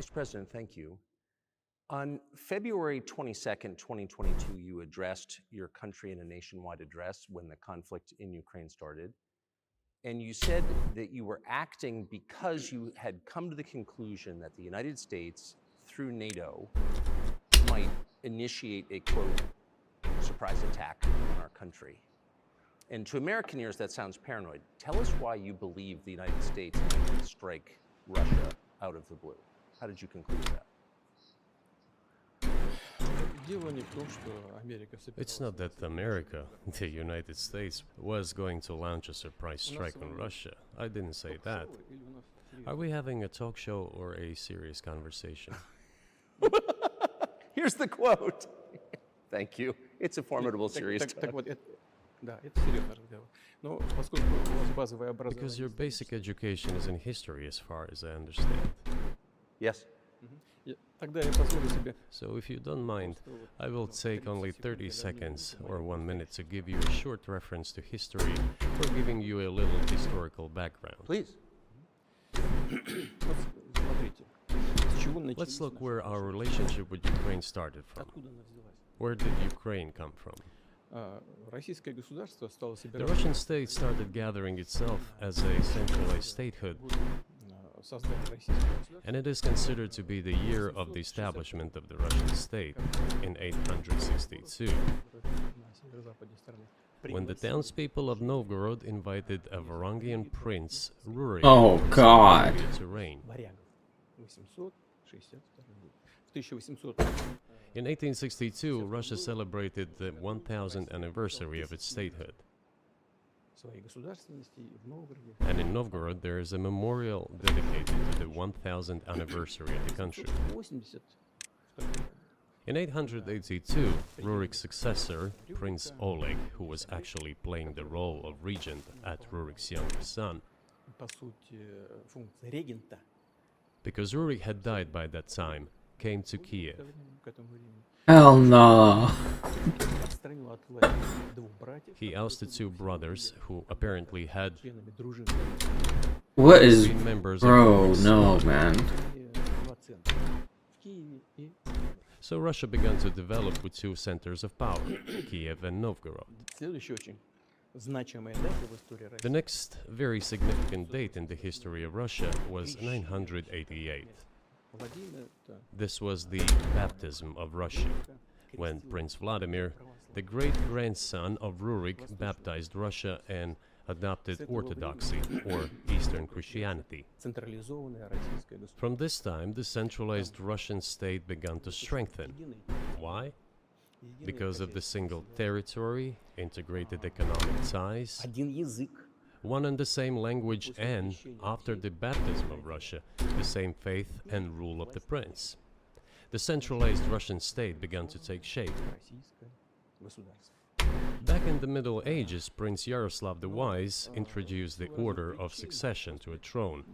Mr. President, thank you. On February 22nd, 2022, you addressed your country in a nationwide address when the conflict in Ukraine started. And you said that you were acting because you had come to the conclusion that the United States, through NATO, might initiate a, quote, surprise attack on our country. And to American ears, that sounds paranoid. Tell us why you believe the United States might strike Russia out of the blue. How did you conclude that? It's not that America, the United States, was going to launch a surprise strike on Russia. I didn't say that. Are we having a talk show or a serious conversation? Here's the quote. Thank you. It's a formidable, serious talk. Because your basic education is in history, as far as I understand. Yes. So if you don't mind, I will take only 30 seconds or 1 minute to give you a short reference to history for giving you a little historical background. Please. Let's look where our relationship with Ukraine started from. Where did Ukraine come from? The Russian state started gathering itself as a centralized statehood, and it is considered to be the year of the establishment of the Russian state in 862, when the townspeople of Novgorod invited a Varangian prince, Rurik, to reign. In 1862, Russia celebrated the 1000th anniversary of its statehood. And in Novgorod, there is a memorial dedicated to the 1000th anniversary of the country. In 882, Rurik's successor, Prince Oleg, who was actually playing the role of regent at Rurik's younger son, because Rurik had died by that time, came to Kiev. Hell no. He ousted two brothers who apparently had What is... been members Bro, of no, man. So Russia began to develop with two centers of power, Kiev and Novgorod. The next very significant date in the history of Russia was 988. This was the baptism of Russia, when Prince Vladimir, the great-grandson of Rurik, baptized Russia and adopted Orthodoxy, or Eastern Christianity. From this time, the centralized Russian state began to strengthen. Why? Because of the single territory, integrated economic ties, one and the same language, and, after the baptism of Russia, the same faith and rule of the prince. The centralized Russian state began to take shape. Back in the Middle Ages, Prince Yaroslav the Wise introduced the order of succession to a throne.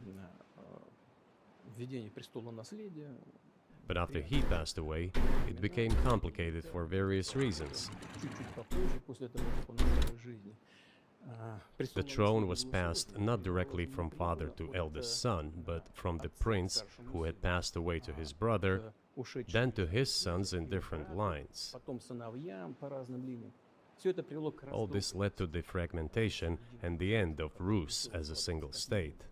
But after he passed away, it became complicated for various reasons. The throne was passed not directly from father to eldest son, but from the prince who had passed away to his brother, then to his sons in different lines. All this led to the fragmentation and the end of Rus as a single state.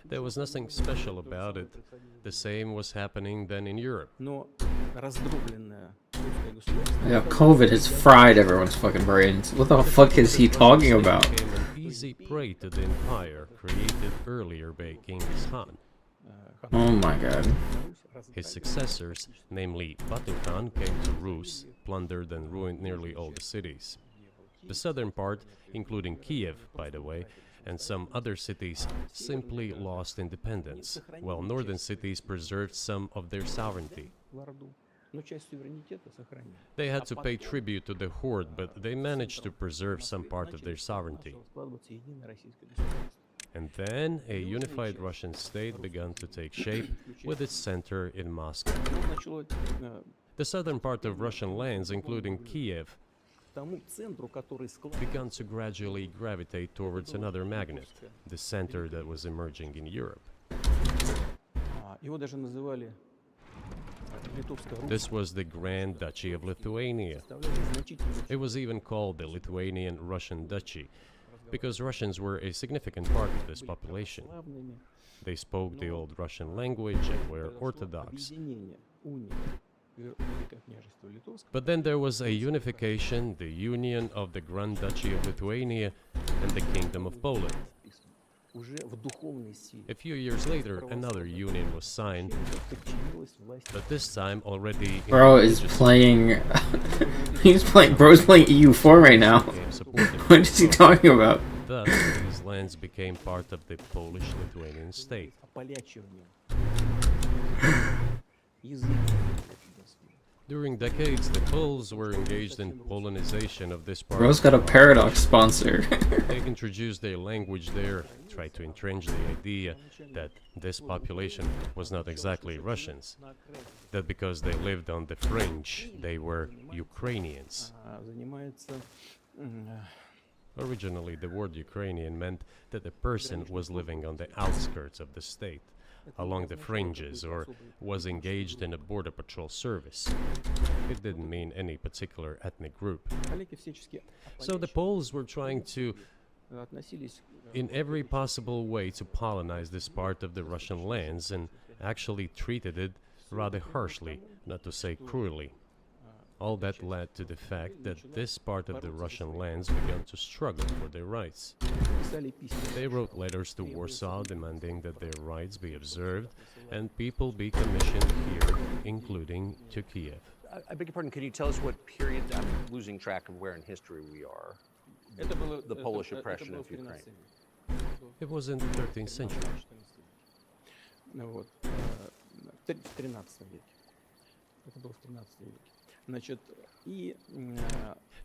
There was nothing special about it. The same was happening then in Europe. Yeah, COVID has fried everyone's fucking brains. What the fuck is he talking about? It became an easy prey to the empire created earlier by Genghis Khan. Oh my god. His successors, namely Batu Khan, came to Rus, plundered and ruined nearly all the cities. The southern part, including Kiev, by the way, and some other cities, simply lost independence, while northern cities preserved some of their sovereignty. They had to pay tribute to the horde, but they managed to preserve some part of their sovereignty. And then a unified Russian state began to take shape with its center in Moscow. The southern part of Russian lands, including Kiev, began to gradually gravitate towards another magnet, the center that was emerging in Europe. This was the Grand Duchy of Lithuania. It was even called the Lithuanian-Russian Duchy, because Russians were a significant part of this population. They spoke the old Russian language and were Orthodox. But then there was a unification, the union of the Grand Duchy of Lithuania and the Kingdom of Poland. A few years later, another union was signed, but this time already... Bro is playing... Bro's playing EU4 right now. What is he talking about? Thus, these lands became part of the Polish-Lithuanian state. During decades, the Poles were engaged in Polonization of this part. Bro's got a Paradox sponsor. They introduced their language there, tried to entrench the idea that this population was not exactly Russians, that because they lived on the fringe, they were Ukrainians. Originally, the word Ukrainian meant that a person was living on the outskirts of the state, along the fringes, or was engaged in a border patrol service. It didn't mean any particular ethnic group. So the Poles were trying to, in every possible way, to colonize this part of the Russian lands, and actually treated it rather harshly, not to say cruelly. All that led to the fact that this part of the Russian lands began to struggle for their rights. They wrote letters to Warsaw demanding that their rights be observed and people be commissioned here, including to Kiev. I beg your pardon, can you tell us what period, I'm losing track of where in history we are, the Polish oppression of Ukraine? It was in the 13th century.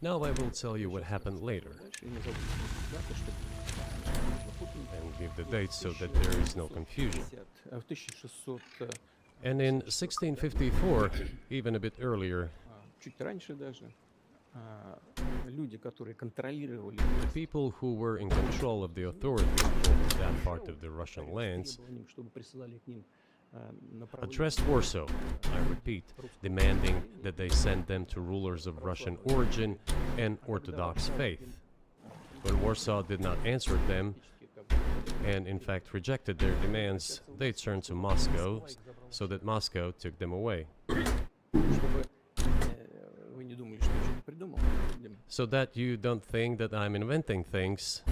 Now I will tell you what happened later and give the dates so that there is no confusion. And in 1654, even a bit earlier, the people who were in control of the authority over that part of the Russian lands addressed Warsaw, I repeat, demanding that they send them to rulers of Russian origin and Orthodox faith. When Warsaw did not answer them, and in fact rejected their demands, they turned to Moscow, so that Moscow took them away. So that you don't think that I'm inventing things,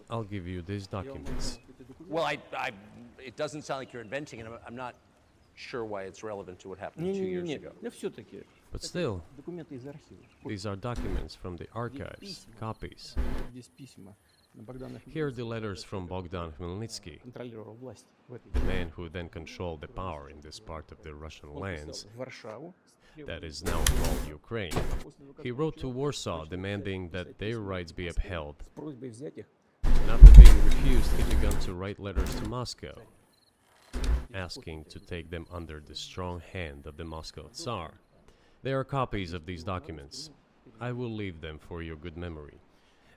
I'll give you these documents. Well, it doesn't sound like you're inventing it. I'm not sure why it's relevant to what happened 2 years ago. But still, these are documents from the archives, copies. Here are the letters from Bogdan Khmelnytsky, the man who then controlled the power in this part of the Russian lands that is now called Ukraine. He wrote to Warsaw demanding that their rights be upheld. And after being refused, he began to write letters to Moscow, asking to take them under the strong hand of the Moscow Tsar. There are copies of these documents. I will leave them for your good memory.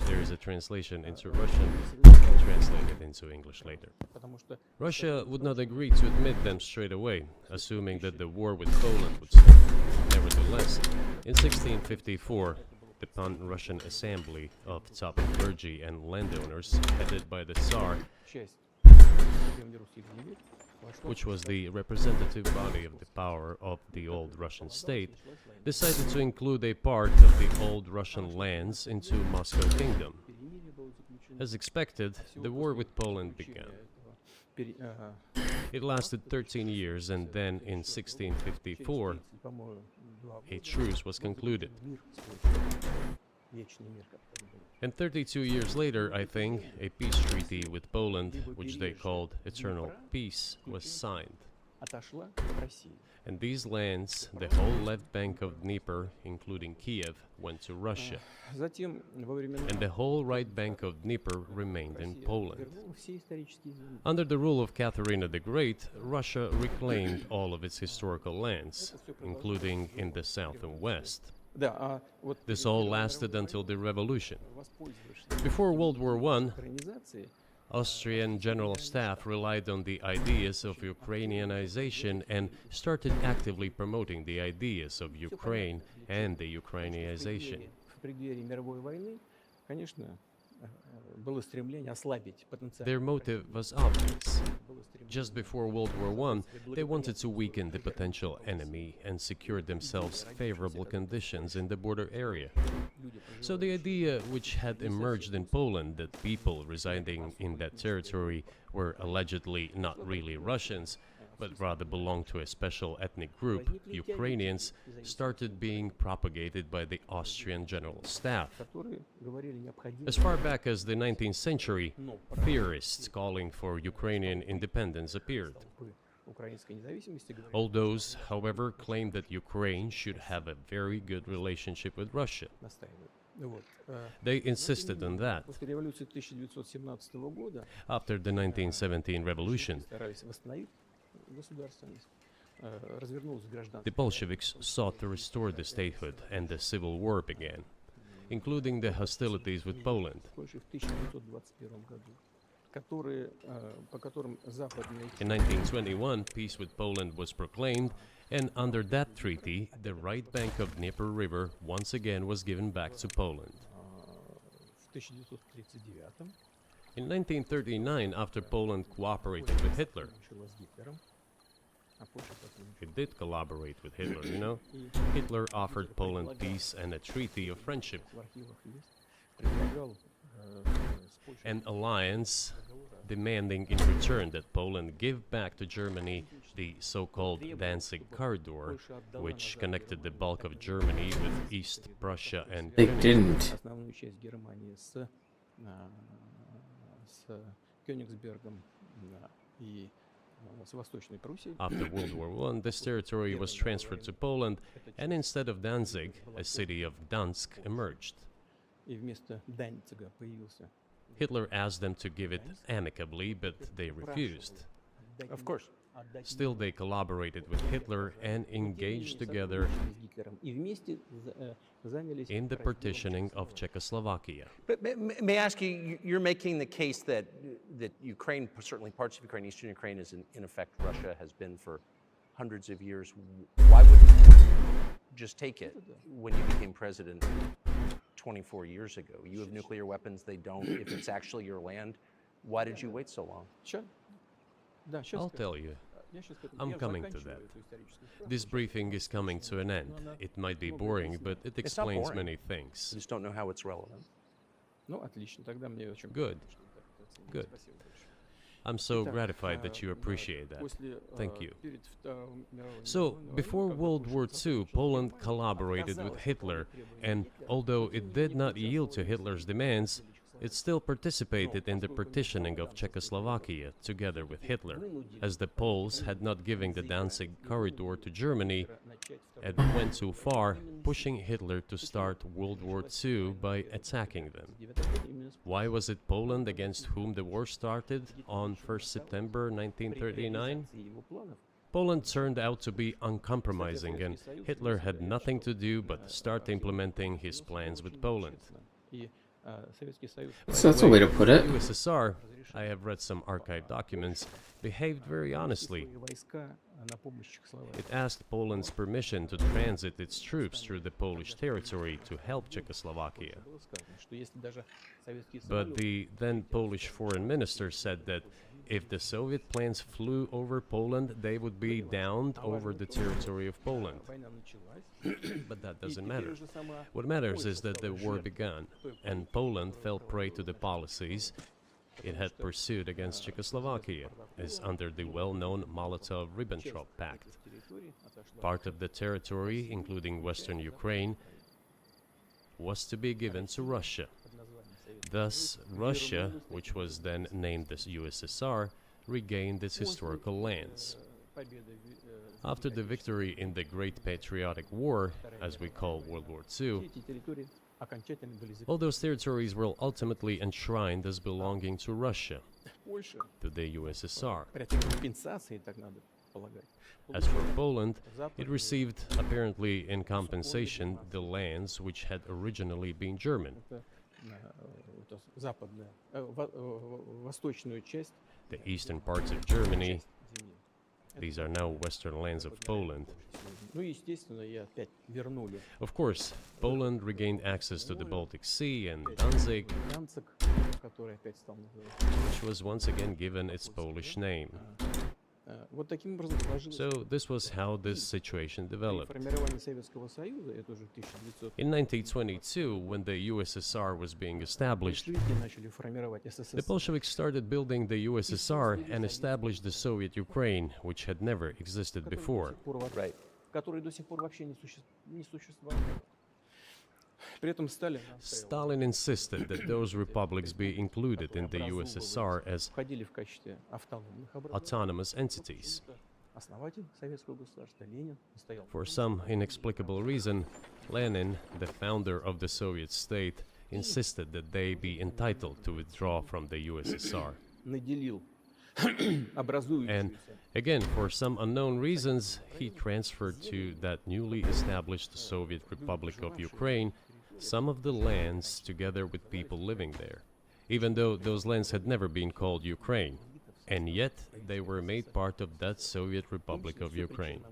There is a translation into Russian, and translated into English later. Russia would not agree to admit them straight away, assuming that the war with Poland would stop. Nevertheless, in 1654, the Pan-Russian Assembly of top clergy and landowners, headed by the Tsar, which was the representative body of the power of the old Russian state, decided to include a part of the old Russian lands into Moscow Kingdom. As expected, the war with Poland began. It lasted 13 years, and then in 1654, a truce was concluded. And 32 years later, I think, a peace treaty with Poland, which they called Eternal Peace, was signed. And these lands, the whole left bank of Dnieper, including Kiev, went to Russia. And the whole right bank of Dnieper remained in Poland. Under the rule of Catherine the Great, Russia reclaimed all of its historical lands, including in the south and west. This all lasted until the revolution. Before World War I, Austrian General Staff relied on the ideas of Ukrainianization and started actively promoting the ideas of Ukraine and the Ukrainianization. Their motive was obvious. Just before World War I, they wanted to weaken the potential enemy and secure themselves favorable conditions in the border area. So the idea which had emerged in Poland that people residing in that territory were allegedly not really Russians, but rather belonged to a special ethnic group, Ukrainians, started being propagated by the Austrian General Staff. As far back as the 19th century, theorists calling for Ukrainian independence appeared. All those, however, claimed that Ukraine should have a very good relationship with Russia. They insisted on that. After the 1917 revolution, the Bolsheviks sought to restore the statehood and the civil war began, including the hostilities with Poland. In 1921, peace with Poland was proclaimed, and under that treaty, the right bank of Dnieper River once again was given back to Poland. In 1939, after Poland cooperated with Hitler, it did collaborate with Hitler, you know? Hitler offered Poland peace and a treaty of friendship. An alliance demanding in return that Poland give back to Germany the so-called Danzig corridor, which connected the bulk of Germany with East Prussia and They didn't. After World War I, this territory was transferred to Poland, and instead of Danzig, a city of Dansk emerged. Hitler asked them to give it amicably, but they refused. Of course. Still, they collaborated with Hitler and engaged together in the partitioning of Czechoslovakia. But may I ask you, you're making the case that Ukraine, certainly parts of Ukraine, Eastern Ukraine, is in effect Russia has been for hundreds of years. Why wouldn't you just take it when you became president 24 years ago? You have nuclear weapons, they don't. If it's actually your land, why did you wait so long? I'll tell you. I'm coming to that. This briefing is coming to an end. It might be boring, but it explains many things. I just don't know how it's relevant. Good. Good. I'm so gratified that you appreciate that. Thank you. So, before World War II, Poland collaborated with Hitler, and although it did not yield to Hitler's demands, it still participated in the partitioning of Czechoslovakia together with Hitler, as the Poles had not given the Danzig corridor to Germany and went too far, pushing Hitler to start World War II by attacking them. Why was it Poland against whom the war started on 1st September 1939? Poland turned out to be uncompromising, and Hitler had nothing to do but start implementing his plans with Poland. So that's a way to put it. USSR, I have read some archive documents, behaved very honestly. It asked Poland's permission to transit its troops through the Polish territory to help Czechoslovakia. But the then Polish foreign minister said that if the Soviet planes flew over Poland, they would be downed over the territory of Poland. But that doesn't matter. What matters is that the war began, and Poland fell prey to the policies it had pursued against Czechoslovakia, as under the well-known Molotov-Ribbentrop Pact. Part of the territory, including western Ukraine, was to be given to Russia. Thus, Russia, which was then named the USSR, regained its historical lands. After the victory in the Great Patriotic War, as we call World War II, all those territories were ultimately enshrined as belonging to Russia, to the USSR. As for Poland, it received, apparently in compensation, the lands which had originally been German. The eastern parts of Germany, these are now western lands of Poland. Of course, Poland regained access to the Baltic Sea and Danzig, which was once again given its Polish name. So this was how this situation developed. In 1922, when the USSR was being established, the Bolsheviks started building the USSR and established the Soviet Ukraine, which had never existed before. Right. Stalin insisted that those republics be included in the USSR as autonomous entities. For some inexplicable reason, Lenin, the founder of the Soviet state, insisted that they be entitled to withdraw from the USSR. And again, for some unknown reasons, he transferred to that newly established Soviet Republic of Ukraine some of the lands together with people living there, even though those lands had never been called Ukraine, and yet they were made part of that Soviet Republic of Ukraine.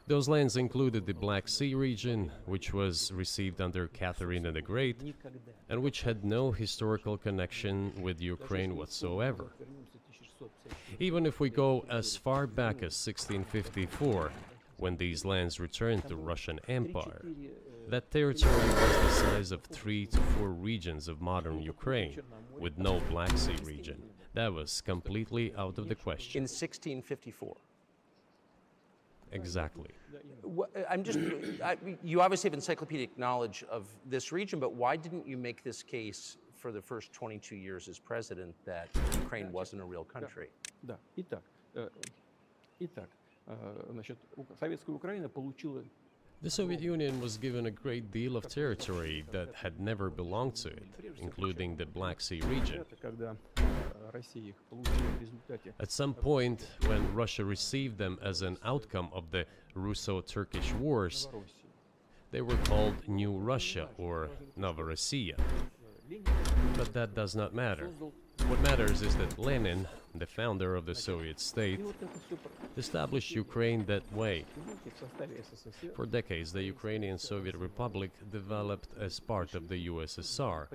Those lands included the Black Sea region, which was received under Catherine the Great, and which had no historical connection with Ukraine whatsoever. Even if we go as far back as 1654, when these lands returned to Russian Empire, that territory was the size of 3 to 4 regions of modern Ukraine, with no Black Sea region. That was completely out of the question. In 1654. Exactly. You obviously have encyclopedic knowledge of this region, but why didn't you make this case for the first 22 years as president that Ukraine wasn't a real country? The Soviet Union was given a great deal of territory that had never belonged to it, including the Black Sea region. At some point, when Russia received them as an outcome of the Russo-Turkish Wars, they were called New Russia or Novorossiya. But that does not matter. What matters is that Lenin, the founder of the Soviet state, established Ukraine that way. For decades, the Ukrainian Soviet Republic developed as part of the USSR.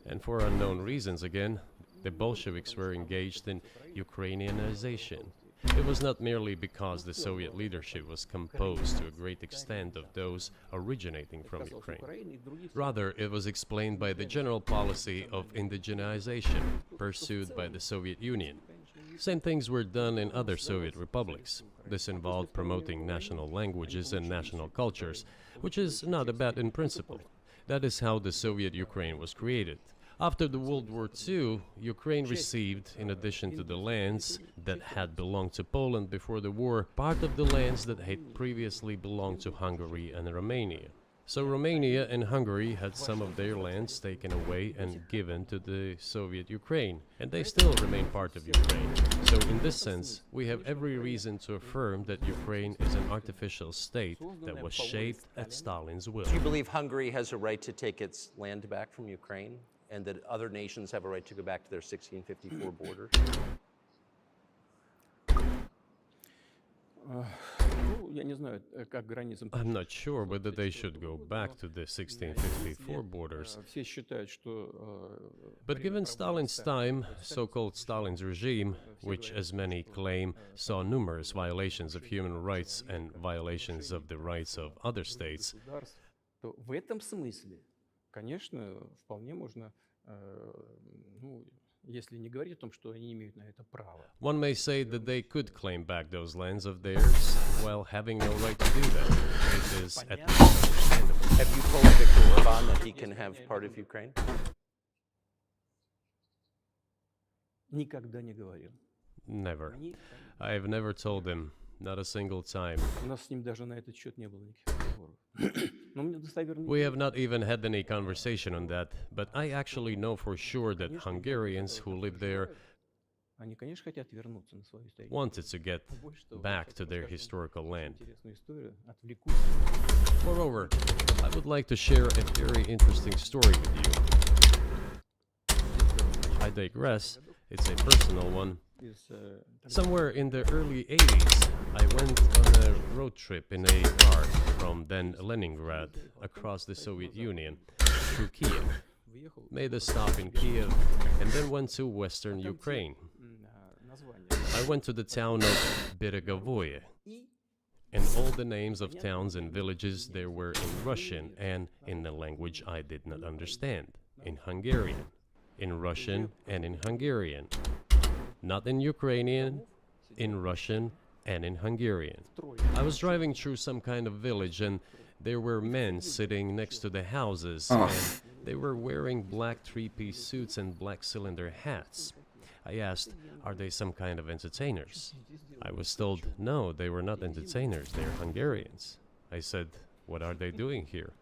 And for unknown reasons again, the Bolsheviks were engaged in Ukrainianization. It was not merely because the Soviet leadership was composed to a great extent of those originating from Ukraine. Rather, it was explained by the general policy of indigenization pursued by the Soviet Union. Same things were done in other Soviet republics. This involved promoting national languages and national cultures, which is not bad in principle. That is how the Soviet Ukraine was created. After the World War II, Ukraine received, in addition to the lands that had belonged to Poland before the war, part of the lands that had previously belonged to Hungary and Romania. So Romania and Hungary had some of their lands taken away and given to the Soviet Ukraine, and they still remain part of Ukraine. So in this sense, we have every reason to affirm that Ukraine is an artificial state that was shaped at Stalin's will. Do you believe Hungary has a right to take its land back from Ukraine, and that other nations have a right to go back to their 1654 borders? I'm not sure whether they should go back to the 1654 borders. But given Stalin's time, so-called Stalin's regime, which, as many claim, saw numerous violations of human rights and violations of the rights of other states, one may say that they could claim back those lands of theirs while having no right to do that. It is at least understandable. Have you told Viktor Orban that he can have part of Ukraine? Never. I have never told him, not a single time. We have not even had any conversation on that, but I actually know for sure that Hungarians who live there wanted to get back to their historical land. Moreover, I would like to share a very interesting story with you. I digress, it's a personal one. Somewhere in the early 80s, I went on a road trip in a car from then Leningrad across the Soviet Union through Kiev. Made a stop in Kiev and then went to western Ukraine. I went to the town of Beregovoye, and all the names of towns and villages there were in Russian and in a language I did not understand, in Hungarian, in Russian and in Hungarian. Not in Ukrainian, in Russian and in Hungarian. I was driving through some kind of village and there were men sitting next to the houses and they were wearing black three-piece suits and black cylinder hats. I asked, are they some kind of entertainers? I was told, no, they were not entertainers, they're Hungarians. I said, what are they doing here?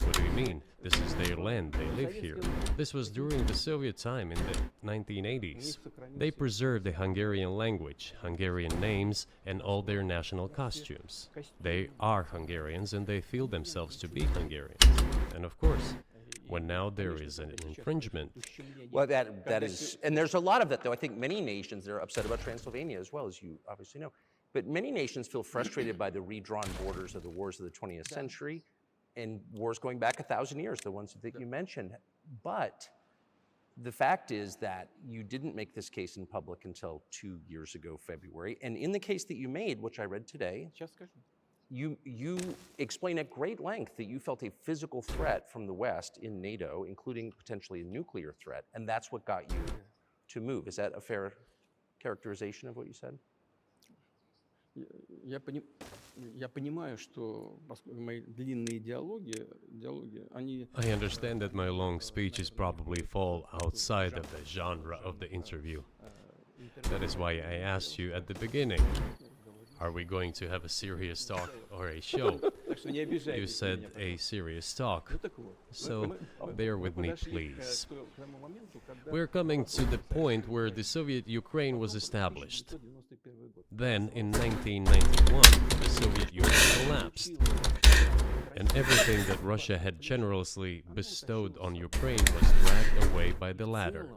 What do you mean? This is their land, they live here. This was during the Soviet time in the 1980s. They preserved the Hungarian language, Hungarian names, and all their national costumes. They are Hungarians and they feel themselves to be Hungarians. And of course, when now there is an infringement. Well, that is, and there's a lot of that, though. I think many nations, they're upset about Transylvania as well, as you obviously know. But many nations feel frustrated by the redrawn borders of the wars of the 20th century and wars going back 1,000 years, the ones that you mentioned. But the fact is that you didn't make this case in public until 2 years ago, February. And in the case that you made, which I read today, you explain at great length that you felt a physical threat from the West in NATO, including potentially a nuclear threat, and that's what got you to move. Is that a fair characterization of what you said? I understand that my long speeches probably fall outside of the genre of the interview. That is why I asked you at the beginning, are we going to have a serious talk or a show? You said a serious talk, so bear with me, please. We're coming to the point where the Soviet Ukraine was established. Then, in 1991, the Soviet Union collapsed, and everything that Russia had generously bestowed on Ukraine was dragged away by the latter.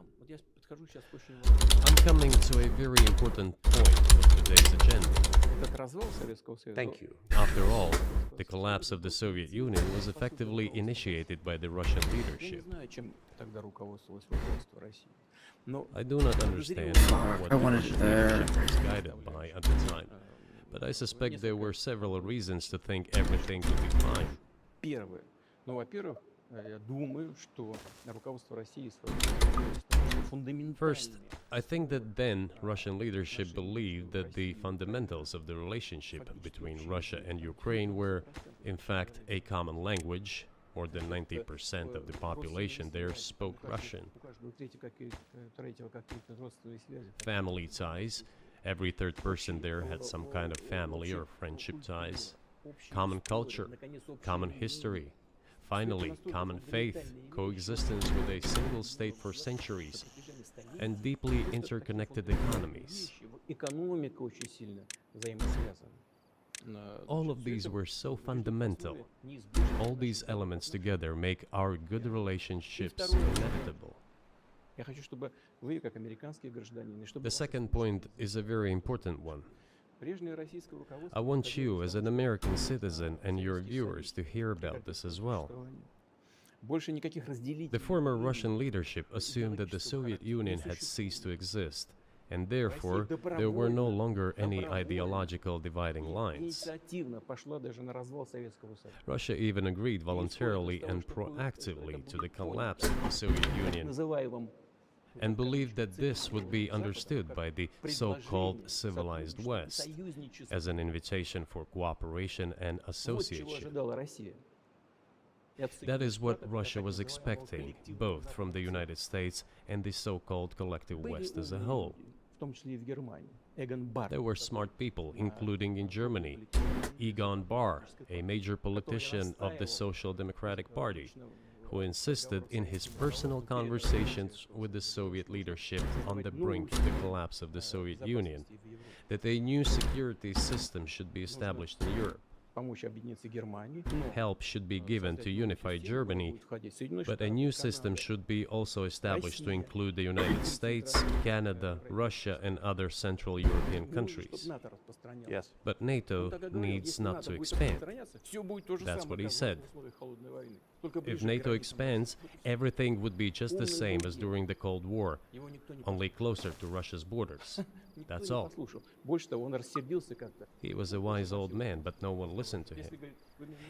I'm coming to a very important point of today's agenda. Thank you. After all, the collapse of the Soviet Union was effectively initiated by the Russian leadership. I do not understand what the Russian leadership was guided by at the time, but I suspect there were several reasons to think everything would be fine. First, I think that then Russian leadership believed that the fundamentals of the relationship between Russia and Ukraine were, in fact, a common language. More than 90% of the population there spoke Russian. Family ties. Every third person there had some kind of family or friendship ties. Common culture, common history. Finally, common faith, coexistence with a single state for centuries, and deeply interconnected economies. All of these were so fundamental. All these elements together make our good relationships inevitable. The second point is a very important one. I want you, as an American citizen, and your viewers to hear about this as well. The former Russian leadership assumed that the Soviet Union had ceased to exist, and therefore there were no longer any ideological dividing lines. Russia even agreed voluntarily and proactively to the collapse of the Soviet Union, and believed that this would be understood by the so-called civilized West as an invitation for cooperation and association. That is what Russia was expecting, both from the United States and the so-called collective West as a whole. There were smart people, including in Germany, Egon Bahr, a major politician of the Social Democratic Party, who insisted in his personal conversations with the Soviet leadership on the brink of the collapse of the Soviet Union that a new security system should be established in Europe. Help should be given to unify Germany, but a new system should be also established to include the United States, Canada, Russia, and other Central European countries. Yes. But NATO needs not to expand. That's what he said. If NATO expands, everything would be just the same as during the Cold War, only closer to Russia's borders. That's all. He was a wise old man, but no one listened to him.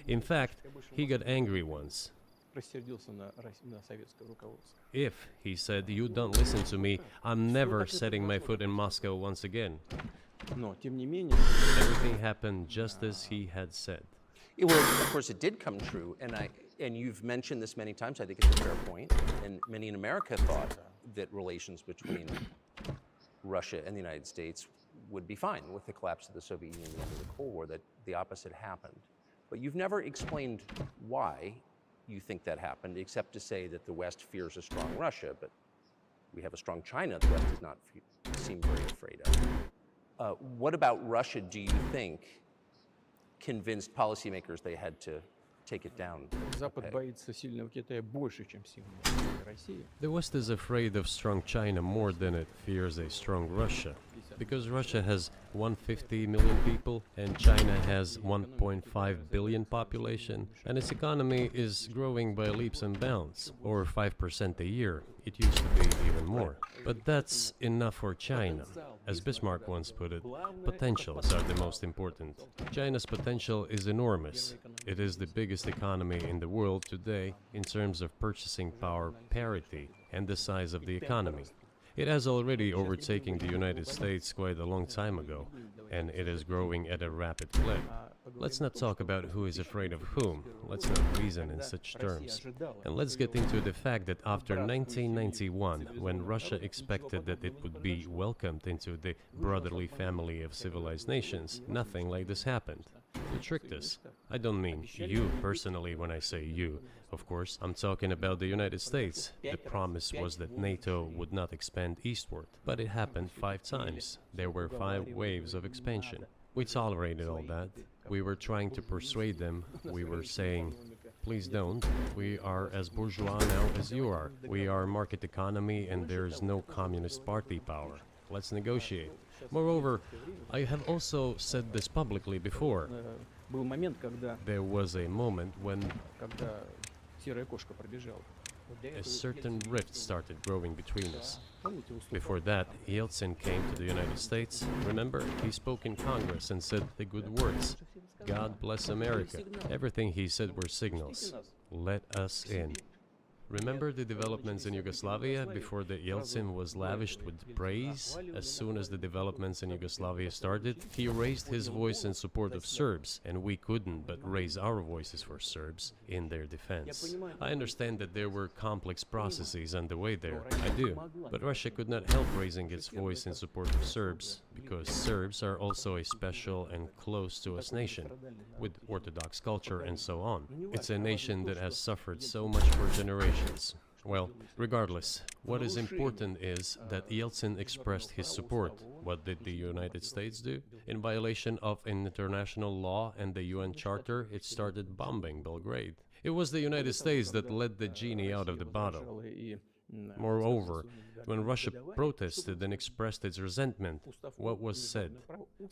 In fact, he got angry once. If, he said, you don't listen to me, I'm never setting my foot in Moscow once again. Everything happened just as he had said. Well, of course, it did come true, and you've mentioned this many times. I think it's a fair point, and many in America thought that relations between Russia and the United States would be fine with the collapse of the Soviet Union and the end of the Cold War, that the opposite happened. But you've never explained why you think that happened, except to say that the West fears a strong Russia, but we have a strong China the West does not seem very afraid of. What about Russia, do you think, convinced policymakers they had to take it down? The West is afraid of strong China more than it fears a strong Russia, because Russia has 150 million people and China has 1.5 billion population, and its economy is growing by leaps and bounds, or 5% a year. It used to be even more. But that's enough for China. As Bismarck once put it, potentials are the most important. China's potential is enormous. It is the biggest economy in the world today in terms of purchasing power parity and the size of the economy. It has already overtaken the United States quite a long time ago, and it is growing at a rapid clip. Let's not talk about who is afraid of whom. Let's not reason in such terms. And let's get into the fact that after 1991, when Russia expected that it would be welcomed into the brotherly family of civilized nations, nothing like this happened. You tricked us. I don't mean you personally when I say you. Of course, I'm talking about the United States. The promise was that NATO would not expand eastward, but it happened 5 times. There were 5 waves of expansion. We tolerated all that. We were trying to persuade them. We were saying, please don't. We are as bourgeois now as you are. We are market economy and there is no communist party power. Let's negotiate. Moreover, I have also said this publicly before. There was a moment when a certain rift started growing between us. Before that, Yeltsin came to the United States. Remember, he spoke in Congress and said the good words. God bless America. Everything he said were signals. Let us in. Remember the developments in Yugoslavia before the Yeltsin was lavished with praise? As soon as the developments in Yugoslavia started, he raised his voice in support of Serbs, and we couldn't but raise our voices for Serbs in their defense. I understand that there were complex processes underway there, I do, but Russia could not help raising its voice in support of Serbs, because Serbs are also a special and close to us nation, with Orthodox culture and so on. It's a nation that has suffered so much for generations. Well, regardless, what is important is that Yeltsin expressed his support. What did the United States do? In violation of international law and the UN Charter, it started bombing Belgrade. It was the United States that let the genie out of the bottle. Moreover, when Russia protested and expressed its resentment, what was said?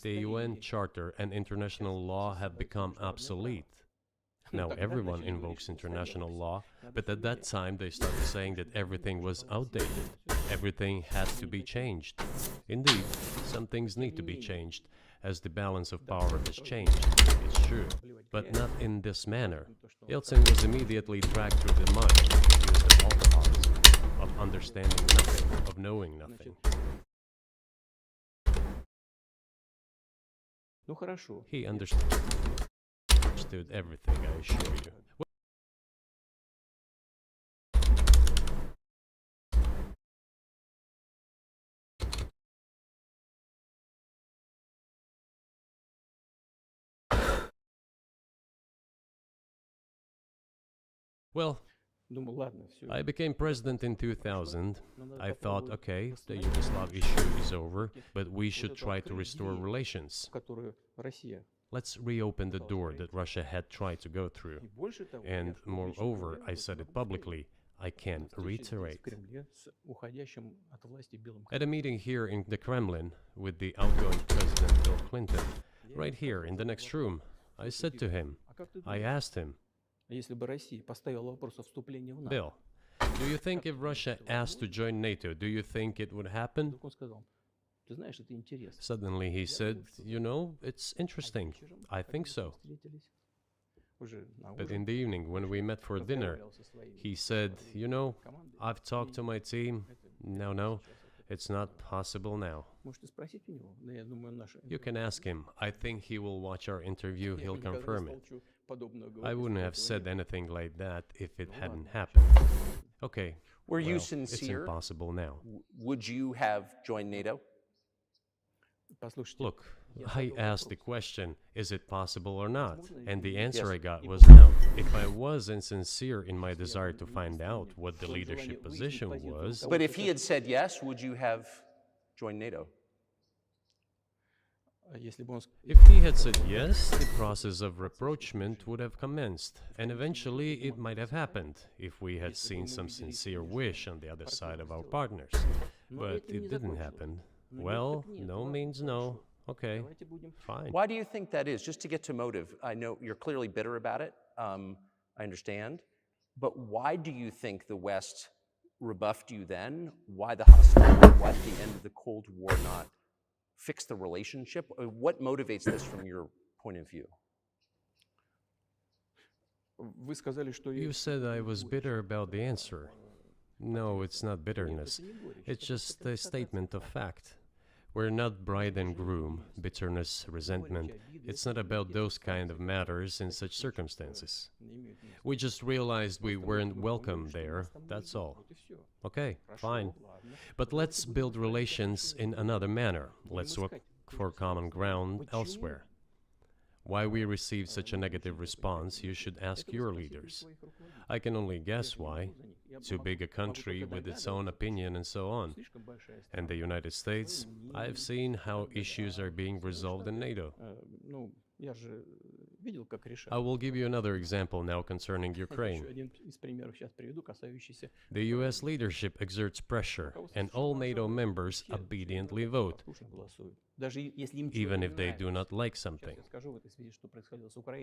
The UN Charter and international law have become obsolete. Now everyone invokes international law, but at that time they started saying that everything was outdated. Everything had to be changed. Indeed, some things need to be changed, as the balance of power has changed. It's true, but not in this manner. Yeltsin was immediately dragged through the mud, accused of alcoholism, of understanding nothing, of knowing nothing. He understood everything, I assure you. Well, I became president in 2000. I thought, okay, the Yugoslav issue is over, but we should try to restore relations. let's reopen the door that Russia had tried to go through. And moreover, I said it publicly, I can reiterate. At a meeting here in the Kremlin with the outgoing President Bill Clinton, right here in the next room, I said to him, I asked him, Bill, do you think if Russia asked to join NATO, do you think it would happen? Suddenly he said, you know, it's interesting. I think so. But in the evening, when we met for dinner, he said, you know, I've talked to my team. No, it's not possible now. You can ask him. I think he will watch our interview. He'll confirm it. I wouldn't have said anything like that if it hadn't happened. Okay. Were you It's sincere? impossible now. Would you have joined NATO? Look, I asked the question, is it possible or not? And the answer I got was no. If I was insincere in my desire to find out what the leadership position was, But if he had said yes, would you have joined NATO? if he had said yes, the process of rapprochement would have commenced, and eventually it might have happened if we had seen some sincere wish on the other side of our partners. But it didn't happen. Well, no means no. Okay, fine. Why do you think that is? Just to get to motive, I know you're clearly bitter about it. I understand. But why do you think the West rebuffed you then? Why the hostility? Why did the end of the Cold War not fix the relationship? What motivates this from your point of view? You said I was bitter about the answer. No, it's not bitterness. It's just a statement of fact. We're not bride and groom, bitterness, resentment. It's not about those kind of matters in such circumstances. We just realized we weren't welcome there, that's all. Okay, fine. But let's build relations in another manner. Let's look for common ground elsewhere. Why we received such a negative response, you should ask your leaders. I can only guess why. Too big a country with its own opinion and so on. And the United States, I've seen how issues are being resolved in NATO. I will give you another example now concerning Ukraine. The US leadership exerts pressure, and all NATO members obediently vote, even if they do not like something.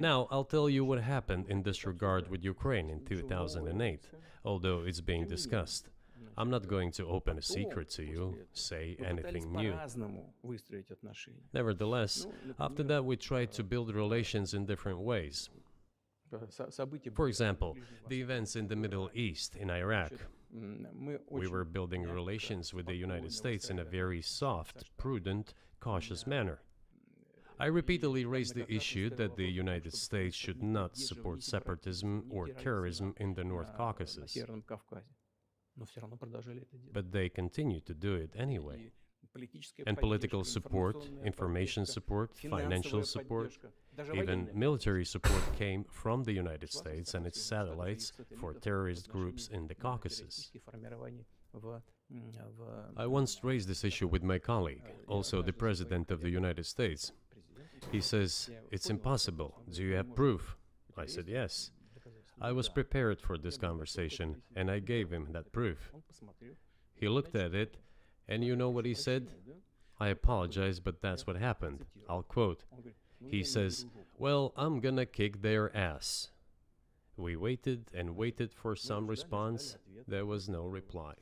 Now, I'll tell you what happened in this regard with Ukraine in 2008, although it's being discussed. I'm not going to open a secret to you, say anything new. Nevertheless, after that we tried to build relations in different ways. For example, the events in the Middle East, in Iraq. We were building relations with the United States in a very soft, prudent, cautious manner. I repeatedly raised the issue that the United States should not support separatism or terrorism in the North Caucasus. But they continue to do it anyway. And political support, information support, financial support, even military support came from the United States and its satellites for terrorist groups in the Caucasus. I once raised this issue with my colleague, also the President of the United States. He says, "It's impossible. Do you have proof?" I said, "Yes." I was prepared for this conversation, and I gave him that proof. He looked at it, and you know what he said? I apologize, but that's what happened. I'll quote. He says, "Well, I'm gonna kick their ass." We waited and waited for some response. There was no reply.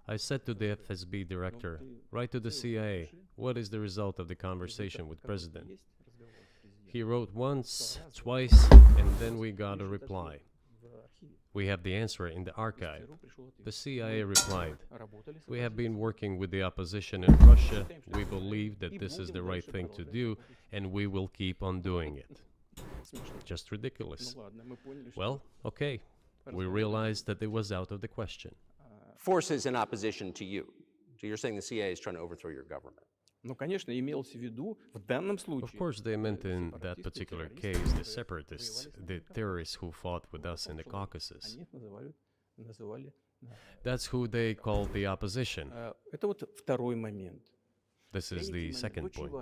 I said to the FSB director, "Write to the CIA, what is the result of the conversation with President?" He wrote once, twice, and then we got a reply. We have the answer in the archive. The CIA replied, "We have been working with the opposition in Russia. We believe that this is the right thing to do, and we will keep on doing it." Just ridiculous. Well, okay. We realized that it was out of the question. Forces in opposition to you. So you're saying the CIA is trying to overthrow your government. Of course, they meant in that particular case the separatists, the terrorists who fought with us in the Caucasus. That's who they called the opposition. This is the second point.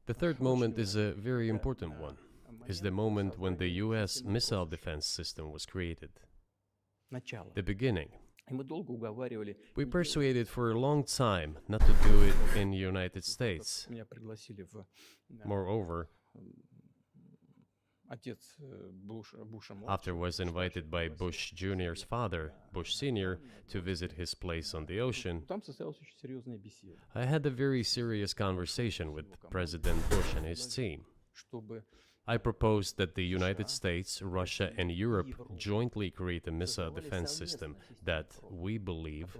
The third moment is a very important one. Is the moment when the US missile defense system was created. The beginning. We persuaded for a long time not to do it in the United States. Moreover, after was invited by Bush Jr.'s father, Bush Sr., to visit his place on the ocean, I had a very serious conversation with President Bush and his team. I proposed that the United States, Russia, and Europe jointly create a missile defense system that, we believe,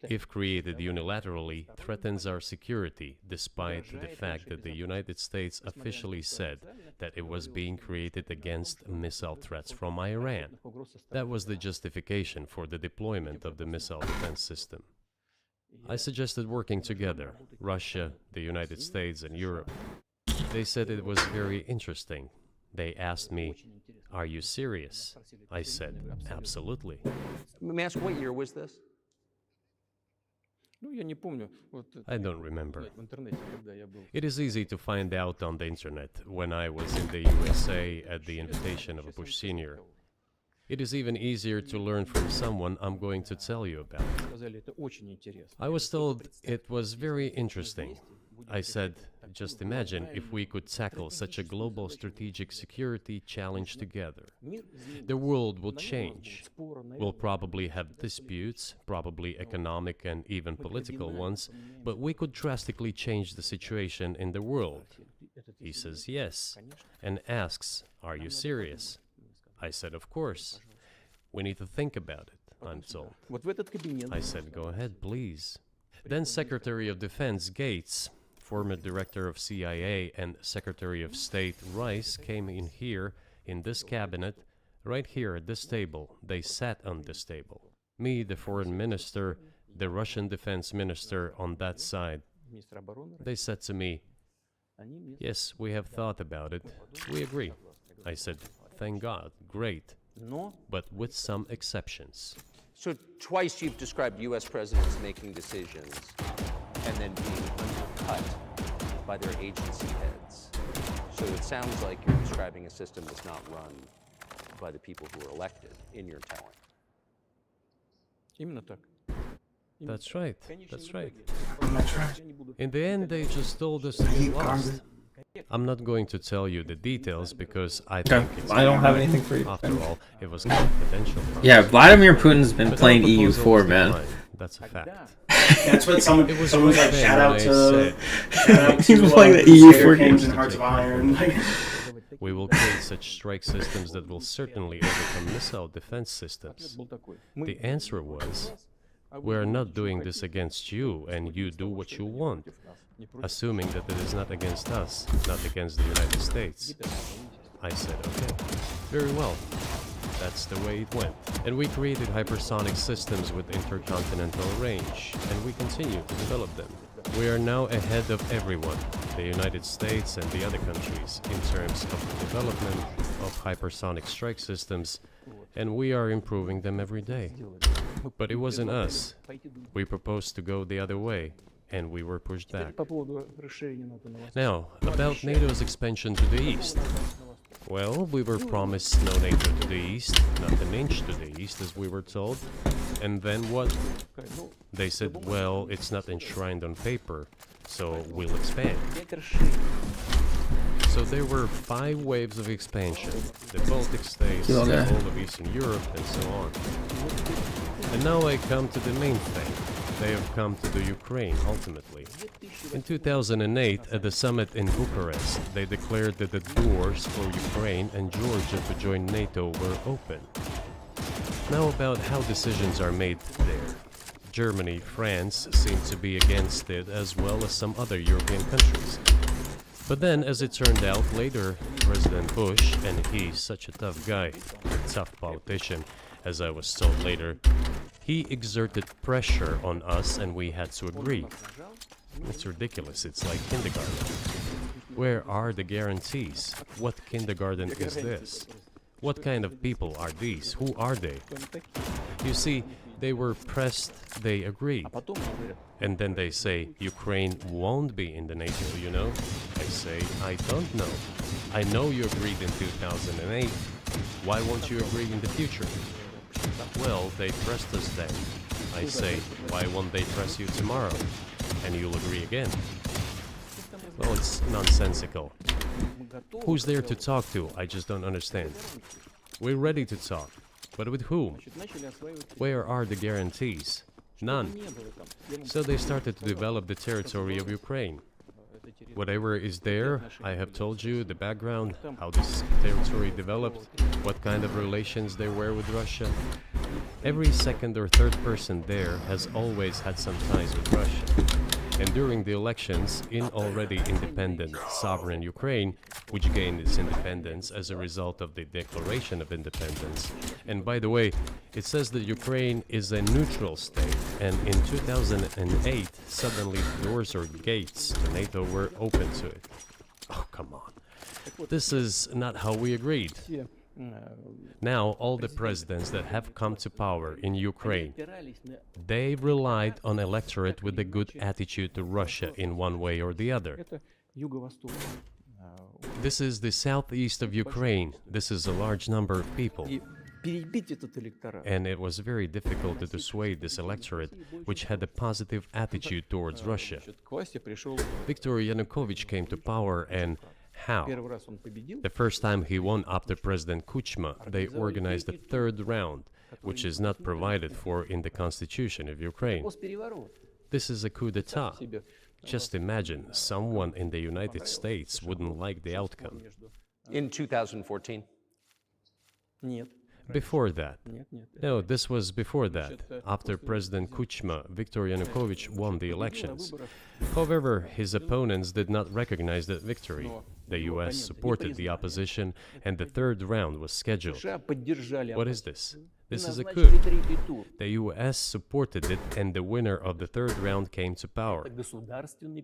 if created unilaterally, threatens our security, despite the fact that the United States officially said that it was being created against missile threats from Iran. That was the justification for the deployment of the missile defense system. I suggested working together, Russia, the United States, and Europe. They said it was very interesting. They asked me, "Are you serious?" I said, "Absolutely." Let me ask, what year was this? I don't remember. It is easy to find out on the internet when I was in the USA at the invitation of Bush Sr. It is even easier to learn from someone I'm going to tell you about. I was told it was very interesting. I said, just imagine if we could tackle such a global strategic security challenge together. The world will change. We'll probably have disputes, probably economic and even political ones, but we could drastically change the situation in the world. He says yes, and asks, "Are you serious?" I said, "Of course. We need to think about it," I'm told. I said, "Go ahead, please." Then Secretary of Defense Gates, former Director of CIA, and Secretary of State Rice came in here, in this cabinet, right here at this table. They sat on this table. Me, the Foreign Minister, the Russian Defense Minister on that side. They said to me, "Yes, we have thought about it. We agree." I said, "Thank God, great, but with some exceptions." So twice you've described U.S. presidents making decisions and then being undercut by their agency heads. So it sounds like you're describing a system that's not run by the people who are elected, in your telling. That's right, that's right. That's right. In the end, they just told us to get lost. I'm not going to tell you the details because I think it's... I don't have anything for you. After all, it was confidential. Yeah, Vladimir Putin's been But playing our proposal EU4, was man. declined. That's a fact. That's what someone It was someone's like. right Shout then out when to they He's been playing the EU4 Games games. and Hearts of Iron. Like, We will create such strike systems that will certainly overcome missile defense systems. The answer was, we are not doing this against you, and you do what you want, assuming that it is not against us, not against the United States. I said, okay, very well. That's the way it went. And we created hypersonic systems with intercontinental range, and we continue to develop them. We are now ahead of everyone, the United States and the other countries, in terms of the development of hypersonic strike systems, and we are improving them every day. But it wasn't us. We proposed to go the other way, and we were pushed back. Now, about NATO's expansion to the east. Well, we were promised no NATO to the east, not an inch to the east, as we were told. And then what? They said, well, it's not enshrined on paper, so we'll expand. So there were 5 waves of expansion, the Baltic states, all of Eastern Europe, and so on. And now I come to the main thing. They have come to the Ukraine, ultimately. In 2008, at the summit in Bucharest, they declared that the doors for Ukraine and Georgia to join NATO were open. Now about how decisions are made there. Germany, France seem to be against it, as well as some other European countries. But then, as it turned out later, President Bush, and he's such a tough guy, a tough politician, as I was told later, he exerted pressure on us and we had to agree. It's ridiculous, it's like kindergarten. Where are the guarantees? What kindergarten is this? What kind of people are these? Who are they? You see, They were pressed, they agreed. And then they say, Ukraine won't be in the NATO, you know? I say, I don't know. I know you agreed in 2008. Why won't you agree in the future? Well, they pressed us then. I say, why won't they press you tomorrow? And you'll agree again. Well, it's nonsensical. Who's there to talk to? I just don't understand. We're ready to talk. But with whom? Where are the guarantees? None. So they started to develop the territory of Ukraine. Whatever is there, I have told you the background, how this territory developed, what kind of relations there were with Russia. Every second or third person there has always had some ties with Russia. And during the elections in already independent, sovereign Ukraine, which gained its independence as a result of the Declaration of Independence. And by the way, it says that Ukraine is a neutral state, and in 2008, suddenly doors or gates to NATO were open to it. Oh, come on. This is not how we agreed. Now, all the presidents that have come to power in Ukraine, they relied on electorate with a good attitude to Russia in one way or the other. This is the southeast of Ukraine. This is a large number of people. And it was very difficult to dissuade this electorate, which had a positive attitude towards Russia. Viktor Yanukovych came to power, and how? The first time he won after President Kuchma, they organized a third round, which is not provided for in the constitution of Ukraine. This is a coup d'etat. Just imagine, someone in the United States wouldn't like the outcome. In 2014? Before that. No, this was before that. After President Kuchma, Viktor Yanukovych won the elections. However, his opponents did not recognize that victory. The US supported the opposition, and the third round was scheduled. What is this? This is a coup. The US supported it, and the winner of the third round came to power.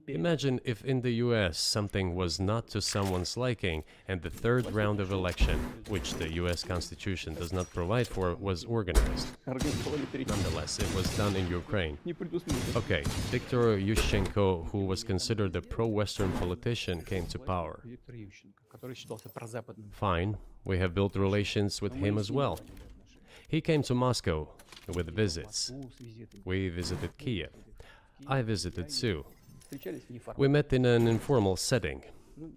Imagine if in the US something was not to someone's liking, and the third round of election, which the US Constitution does not provide for, was organized. Nonetheless, it was done in Ukraine. Okay, Viktor Yushchenko, who was considered a pro-Western politician, came to power. Fine, we have built relations with him as well. He came to Moscow with visits. We visited Kiev. I visited too. We met in an informal setting.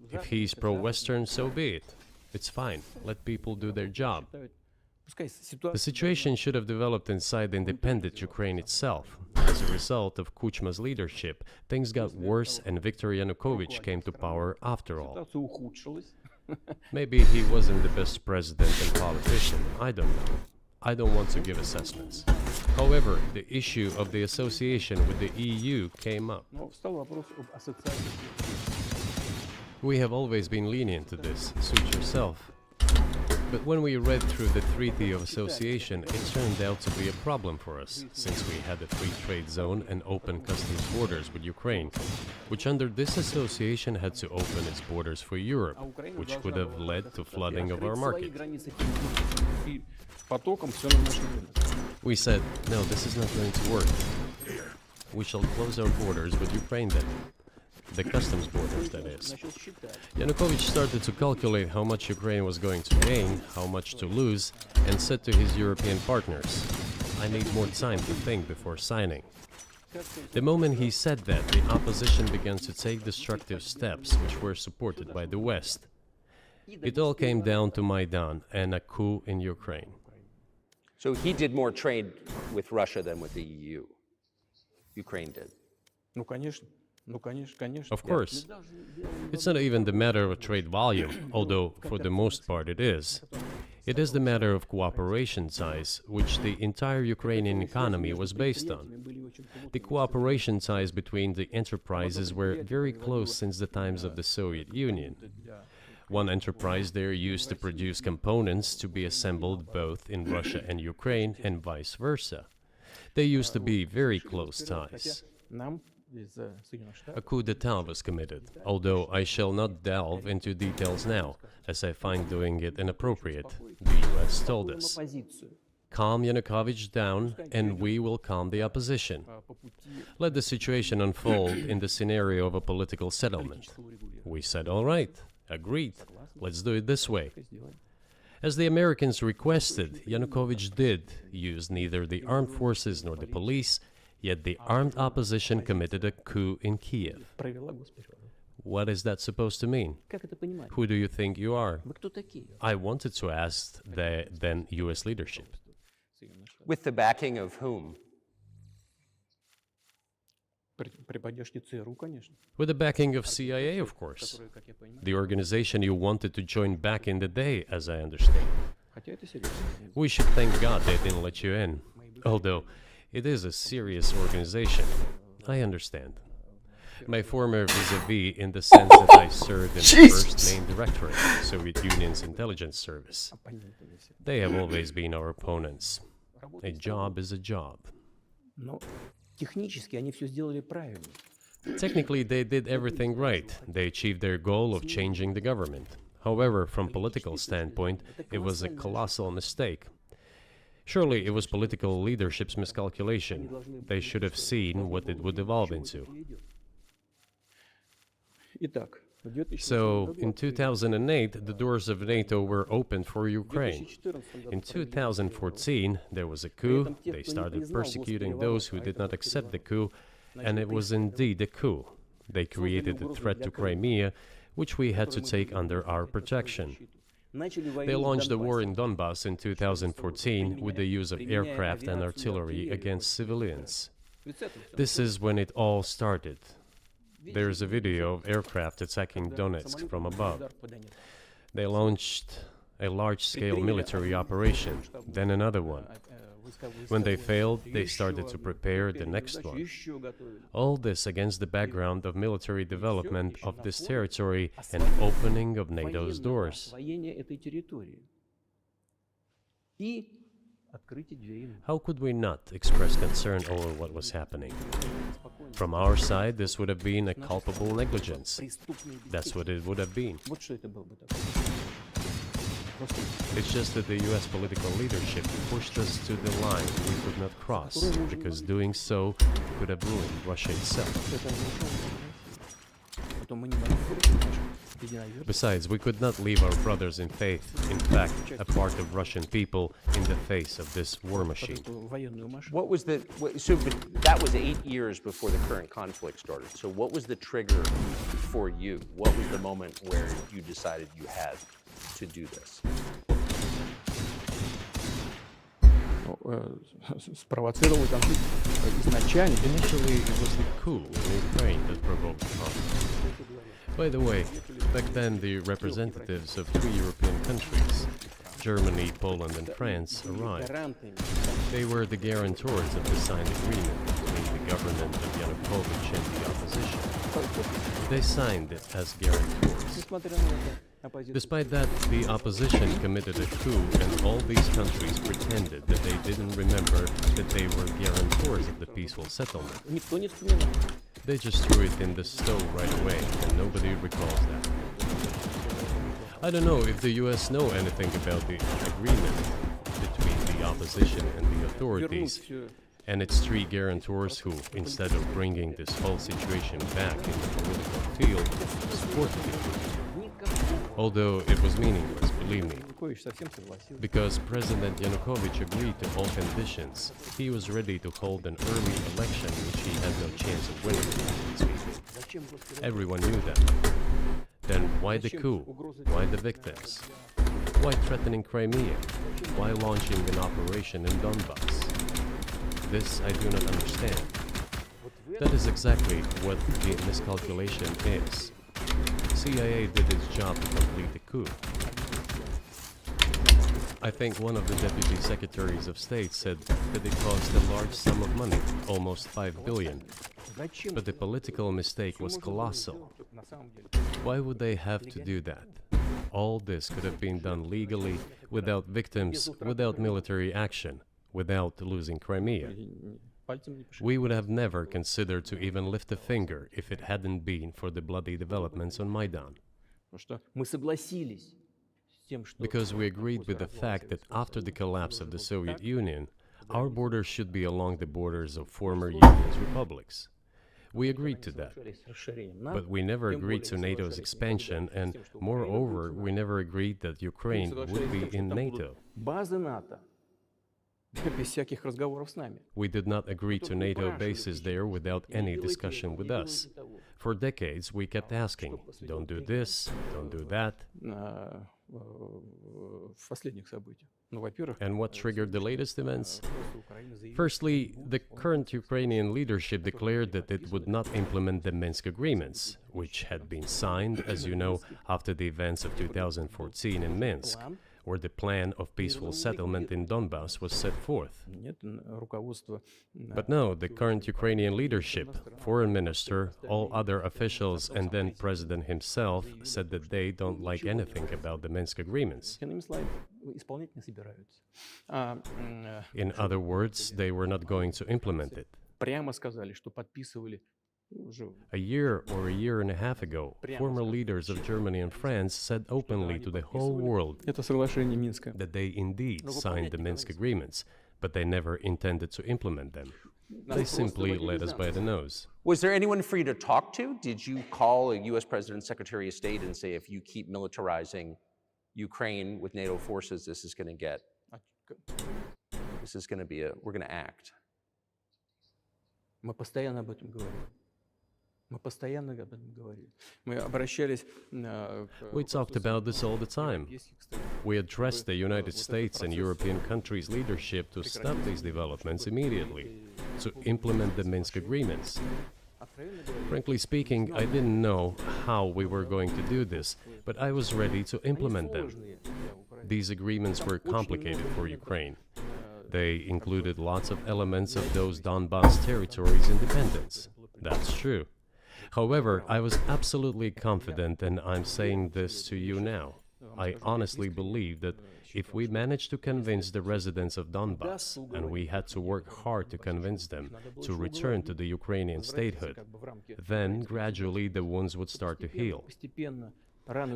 If he's pro-Western, so be it. It's fine. Let people do their job. The situation should have developed inside the independent Ukraine itself. As a result of Kuchma's leadership, things got worse and Viktor Yanukovych came to power after all. Maybe he wasn't the best president and politician, I don't know. I don't want to give assessments. However, the issue of the association with the EU came up. We have always been lenient to this, suit yourself. But when we read through the Treaty of Association, it turned out to be a problem for us, since we had a free trade zone and open customs borders with Ukraine, which under this association had to open its borders for Europe, which could have led to flooding of our market. We said, no, this is not going to work. We shall close our borders with Ukraine then. The customs borders, that is. Yanukovych started to calculate how much Ukraine was going to gain, how much to lose, and said to his European partners, I need more time to think before signing. The moment he said that, the opposition began to take destructive steps which were supported by the West. It all came down to Maidan and a coup in Ukraine. So he did more trade with Russia than with the EU. Ukraine did. Of course. It's not even the matter of trade volume, although for the most part it is. It is the matter of cooperation ties, which the entire Ukrainian economy was based on. The cooperation ties between the enterprises were very close since the times of the Soviet Union. One enterprise there used to produce components to be assembled both in Russia and Ukraine and vice versa. They used to be very close ties. A coup d'etat was committed, although I shall not delve into details now, as I find doing it inappropriate, the US told us. Calm Yanukovych down, and we will calm the opposition. Let the situation unfold in the scenario of a political settlement. We said, all right, agreed, let's do it this way. As the Americans requested, Yanukovych did use neither the armed forces nor the police, yet the armed opposition committed a coup in Kiev. What is that supposed to mean? Who do you think you are? I wanted to ask the then US leadership. With the backing of whom? With the backing of CIA, of course. The organization you wanted to join back in the day, as I understand. We should thank God they didn't let you in. Although, it is a serious organization. I understand. My former vis-a-vis in the sense that I served in the first main directorate, Soviet Union's intelligence service. They have always been our opponents. A job is a job. Technically, they did everything right. They achieved their goal of changing the government. However, from political standpoint, it was a colossal mistake. Surely it was political leadership's miscalculation. They should have seen what it would evolve into. So, in 2008, the doors of NATO were opened for Ukraine. In 2014, there was a coup. They started persecuting those who did not accept the coup, and it was indeed a coup. They created a threat to Crimea, which we had to take under our protection. They launched the war in Donbass in 2014 with the use of aircraft and artillery against civilians. This is when it all started. There is a video of aircraft attacking Donetsk from above. They launched a large-scale military operation, then another one. When they failed, they started to prepare the next one. All this against the background of military development of this territory and opening of NATO's doors. How could we not express concern over what was happening? From our side, this would have been a culpable negligence. That's what it would have been. It's just that the US political leadership pushed us to the line we could not cross, because doing so could have ruined Russia itself. Besides, we could not leave our brothers in faith, in fact, a part of Russian people, in the face of this war machine. What was the, but that was 8 years before the current conflict started. So what was the trigger for you? What was the moment where you decided you had to do this? Initially, it was the coup in Ukraine that provoked the conflict. By the way, back then the representatives of 3 European countries, Germany, Poland and France, arrived. They were the guarantors of the signed agreement between the government of Yanukovych and the opposition. They signed it as guarantors. Despite that, the opposition committed a coup and all these countries pretended that they didn't remember that they were guarantors of the peaceful settlement. They just threw it in the stove right away, and nobody recalls that. I don't know if the US know anything about the agreement between the opposition and the authorities, and its 3 guarantors who, instead of bringing this whole situation back in the political field, supported it. Although it was meaningless, believe me. Because President Yanukovych agreed to all conditions, he was ready to hold an early election which he had no chance of winning. Everyone knew that. Then why the coup? Why the victims? Why threatening Crimea? Why launching an operation in Donbass? This I do not understand. That is exactly what the miscalculation is. CIA did its job to complete the coup. I think one of the deputy secretaries of state said that it cost a large sum of money, almost 5 billion. But the political mistake was colossal. Why would they have to do that? All this could have been done legally, without victims, without military action, without losing Crimea. We would have never considered to even lift a finger if it hadn't been for the bloody developments on Maidan. because we agreed with the fact that after the collapse of the Soviet Union, our borders should be along the borders of former Union's republics. We agreed to that. But we never agreed to NATO's expansion, and moreover, we never agreed that Ukraine would be in NATO. We did not agree to NATO bases there without any discussion with us. For decades, we kept asking, don't do this, don't do that. And what triggered the latest events? Firstly, the current Ukrainian leadership declared that it would not implement the Minsk agreements, which had been signed, as you know, after the events of 2014 in Minsk, where the plan of peaceful settlement in Donbass was set forth. But no, the current Ukrainian leadership, foreign minister, all other officials, and then president himself said that they don't like anything about the Minsk agreements. In other words, they were not going to implement it. A year or a year and a half ago, former leaders of Germany and France said openly to the whole world that they indeed signed the Minsk agreements, but they never intended to implement them. They simply led us by the nose. Was there anyone for you to talk to? Did you call a U.S. President, Secretary of State and say, if you keep militarizing Ukraine with NATO forces, this is going to be we're going to act? We talked about this all the time. We addressed the United States and European countries' leadership to stop these developments immediately, to implement the Minsk agreements. Frankly speaking, I didn't know how we were going to do this, but I was ready to implement them. These agreements were complicated for Ukraine. They included lots of elements of those Donbass territories' independence. That's true. However, I was absolutely confident, and I'm saying this to you now. I honestly believe that if we managed to convince the residents of Donbass, and we had to work hard to convince them to return to the Ukrainian statehood, then gradually the wounds would start to heal.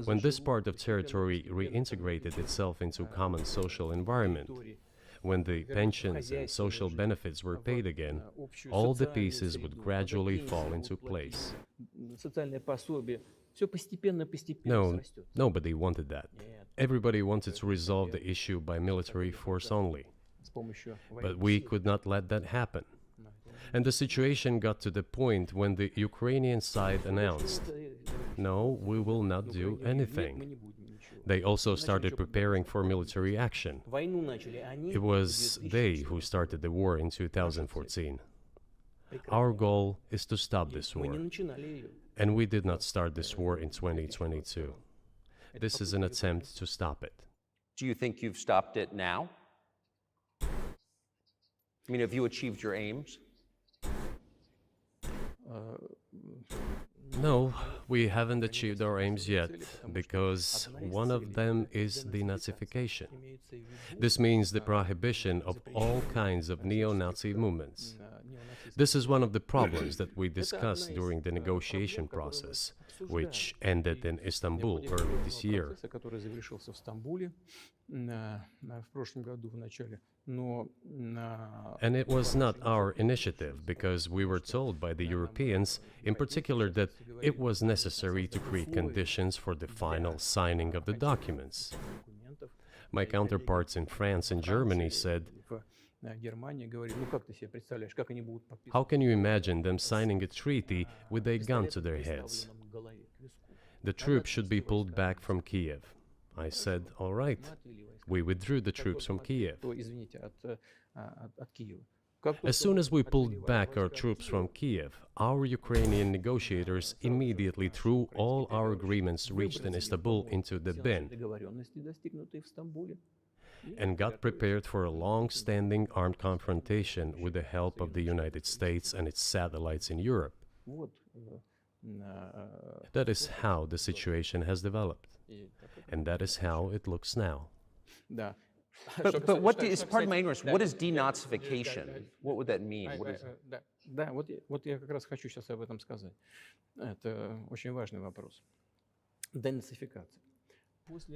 When this part of territory reintegrated itself into common social environment, when the pensions and social benefits were paid again, all the pieces would gradually fall into place. No, nobody wanted that. Everybody wanted to resolve the issue by military force only. But we could not let that happen. And the situation got to the point when the Ukrainian side announced, no, we will not do anything. They also started preparing for military action. It was they who started the war in 2014. Our goal is to stop this war. And we did not start this war in 2022. This is an attempt to stop it. Do you think you've stopped it now? I mean, have you achieved your aims? No, we haven't achieved our aims yet, because one of them is denazification. This means the prohibition of all kinds of neo-Nazi movements. This is one of the problems that we discussed during the negotiation process, which ended in Istanbul early this year. And it was not our initiative, because we were told by the Europeans, in particular, that it was necessary to create conditions for the final signing of the documents. My counterparts in France and Germany said, how can you imagine them signing a treaty with a gun to their heads? The troops should be pulled back from Kiev. I said, all right. We withdrew the troops from Kiev. As soon as we pulled back our troops from Kiev, our Ukrainian negotiators immediately threw all our agreements reached in Istanbul into the bin and got prepared for a long-standing armed confrontation with the help of the United States and its satellites in Europe. That is how the situation has developed, and that is how it looks now. But what is, pardon my ignorance, what is denazification? What would that mean? What is... Да, вот я как раз хочу сейчас об этом сказать. Это очень важный вопрос. Денацификация.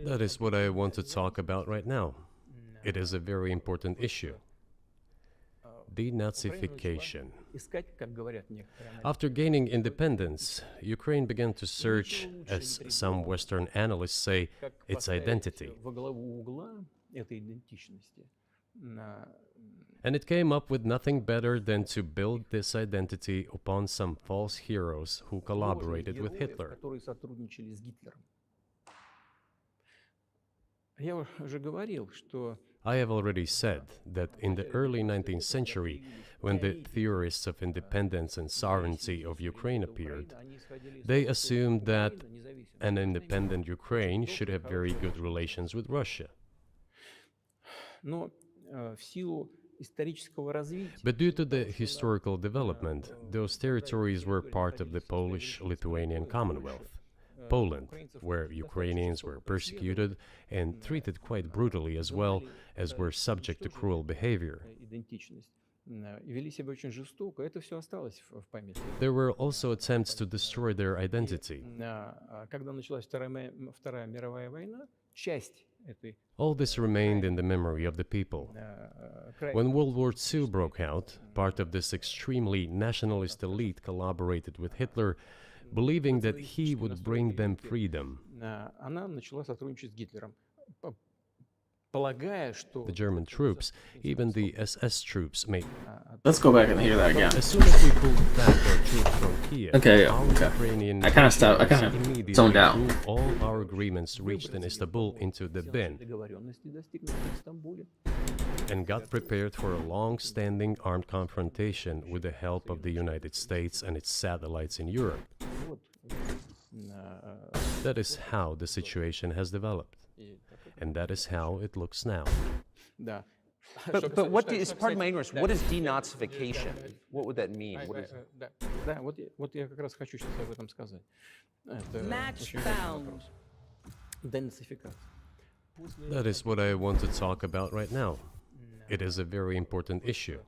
That is what I want to talk about right now. It is a very important issue. Denazification. After gaining independence, Ukraine began to search, as some Western analysts say, its identity. And it came up with nothing better than to build this identity upon some false heroes who collaborated with Hitler. I have already said that in the early 19th century, when the theorists of independence and sovereignty of Ukraine appeared, they assumed that an independent Ukraine should have very good relations with Russia. But due to the historical development, those territories were part of the Polish-Lithuanian Commonwealth, Poland, where Ukrainians were persecuted and treated quite brutally, as well as were subject to cruel behavior. There were also attempts to destroy their identity. All this remained in the memory of the people. When World War II broke out, part of this extremely nationalist elite collaborated with Hitler, believing that he would bring them freedom. The German troops, even the SS troops, made... Let's go back and hear that again. As soon as we pulled back our troops from Kiev, Okay. Ukrainian I kind of stopped. I kind immediately of zoned out. threw all our agreements reached in Istanbul into the bin and got prepared for a long-standing armed confrontation with the help of the United States and its satellites in Europe. That is how the situation has developed. And that is how it looks now. But what is, pardon my ignorance, what is denazification? What would that mean? What is, Да, вот я как раз хочу сейчас об этом сказать. Это Match очень важный found. вопрос. Денацификация. That is what I want to talk about right now. It is a very important issue.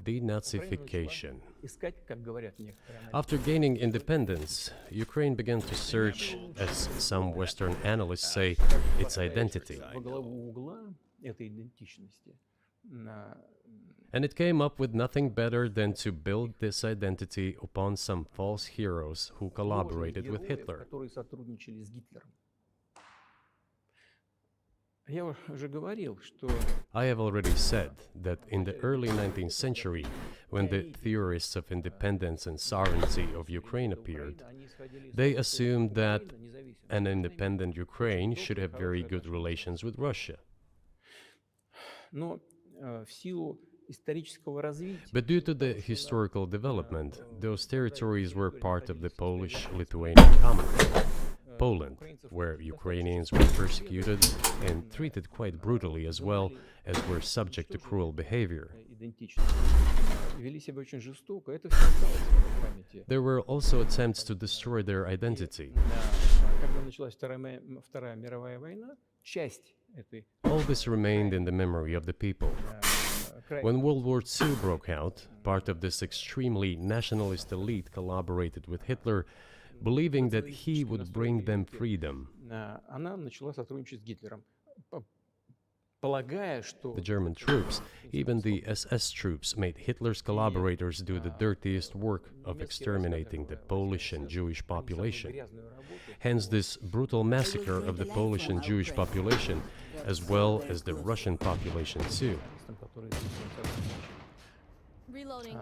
Denazification. Искать, как говорят некоторые аналитики. After gaining independence, Ukraine began to search, as some Western analysts say, its identity. Во главу угла этой идентичности And it came up with nothing better than to build this identity upon some false heroes who collaborated with Hitler. которые сотрудничали с Гитлером. Я уже говорил, что I have already said that in the early 19th century, when the theorists of independence and sovereignty of Ukraine appeared, they assumed that an independent Ukraine should have very good relations with Russia. но в силу исторического развития But due to the historical development, those territories were part of the Polish-Lithuanian Commonwealth, Poland, where Ukrainians were persecuted and treated quite brutally, as well as were subject to cruel behavior. идентичности вели себя очень жестоко. Это все осталось в памяти. There were also attempts to destroy their identity. Когда началась Вторая мировая война, часть этой All this remained in the memory of the people. When World War II broke out, part of this extremely nationalist elite collaborated with Hitler, believing that he would bring them freedom. она начала сотрудничать с Гитлером, полагая, что The German troops, even the SS troops, made Hitler's collaborators do the dirtiest work of exterminating the Polish and Jewish population. Hence this brutal massacre of the Polish and Jewish population, as well as the Russian population too. которые с Гитлером сотрудничали. Reloading.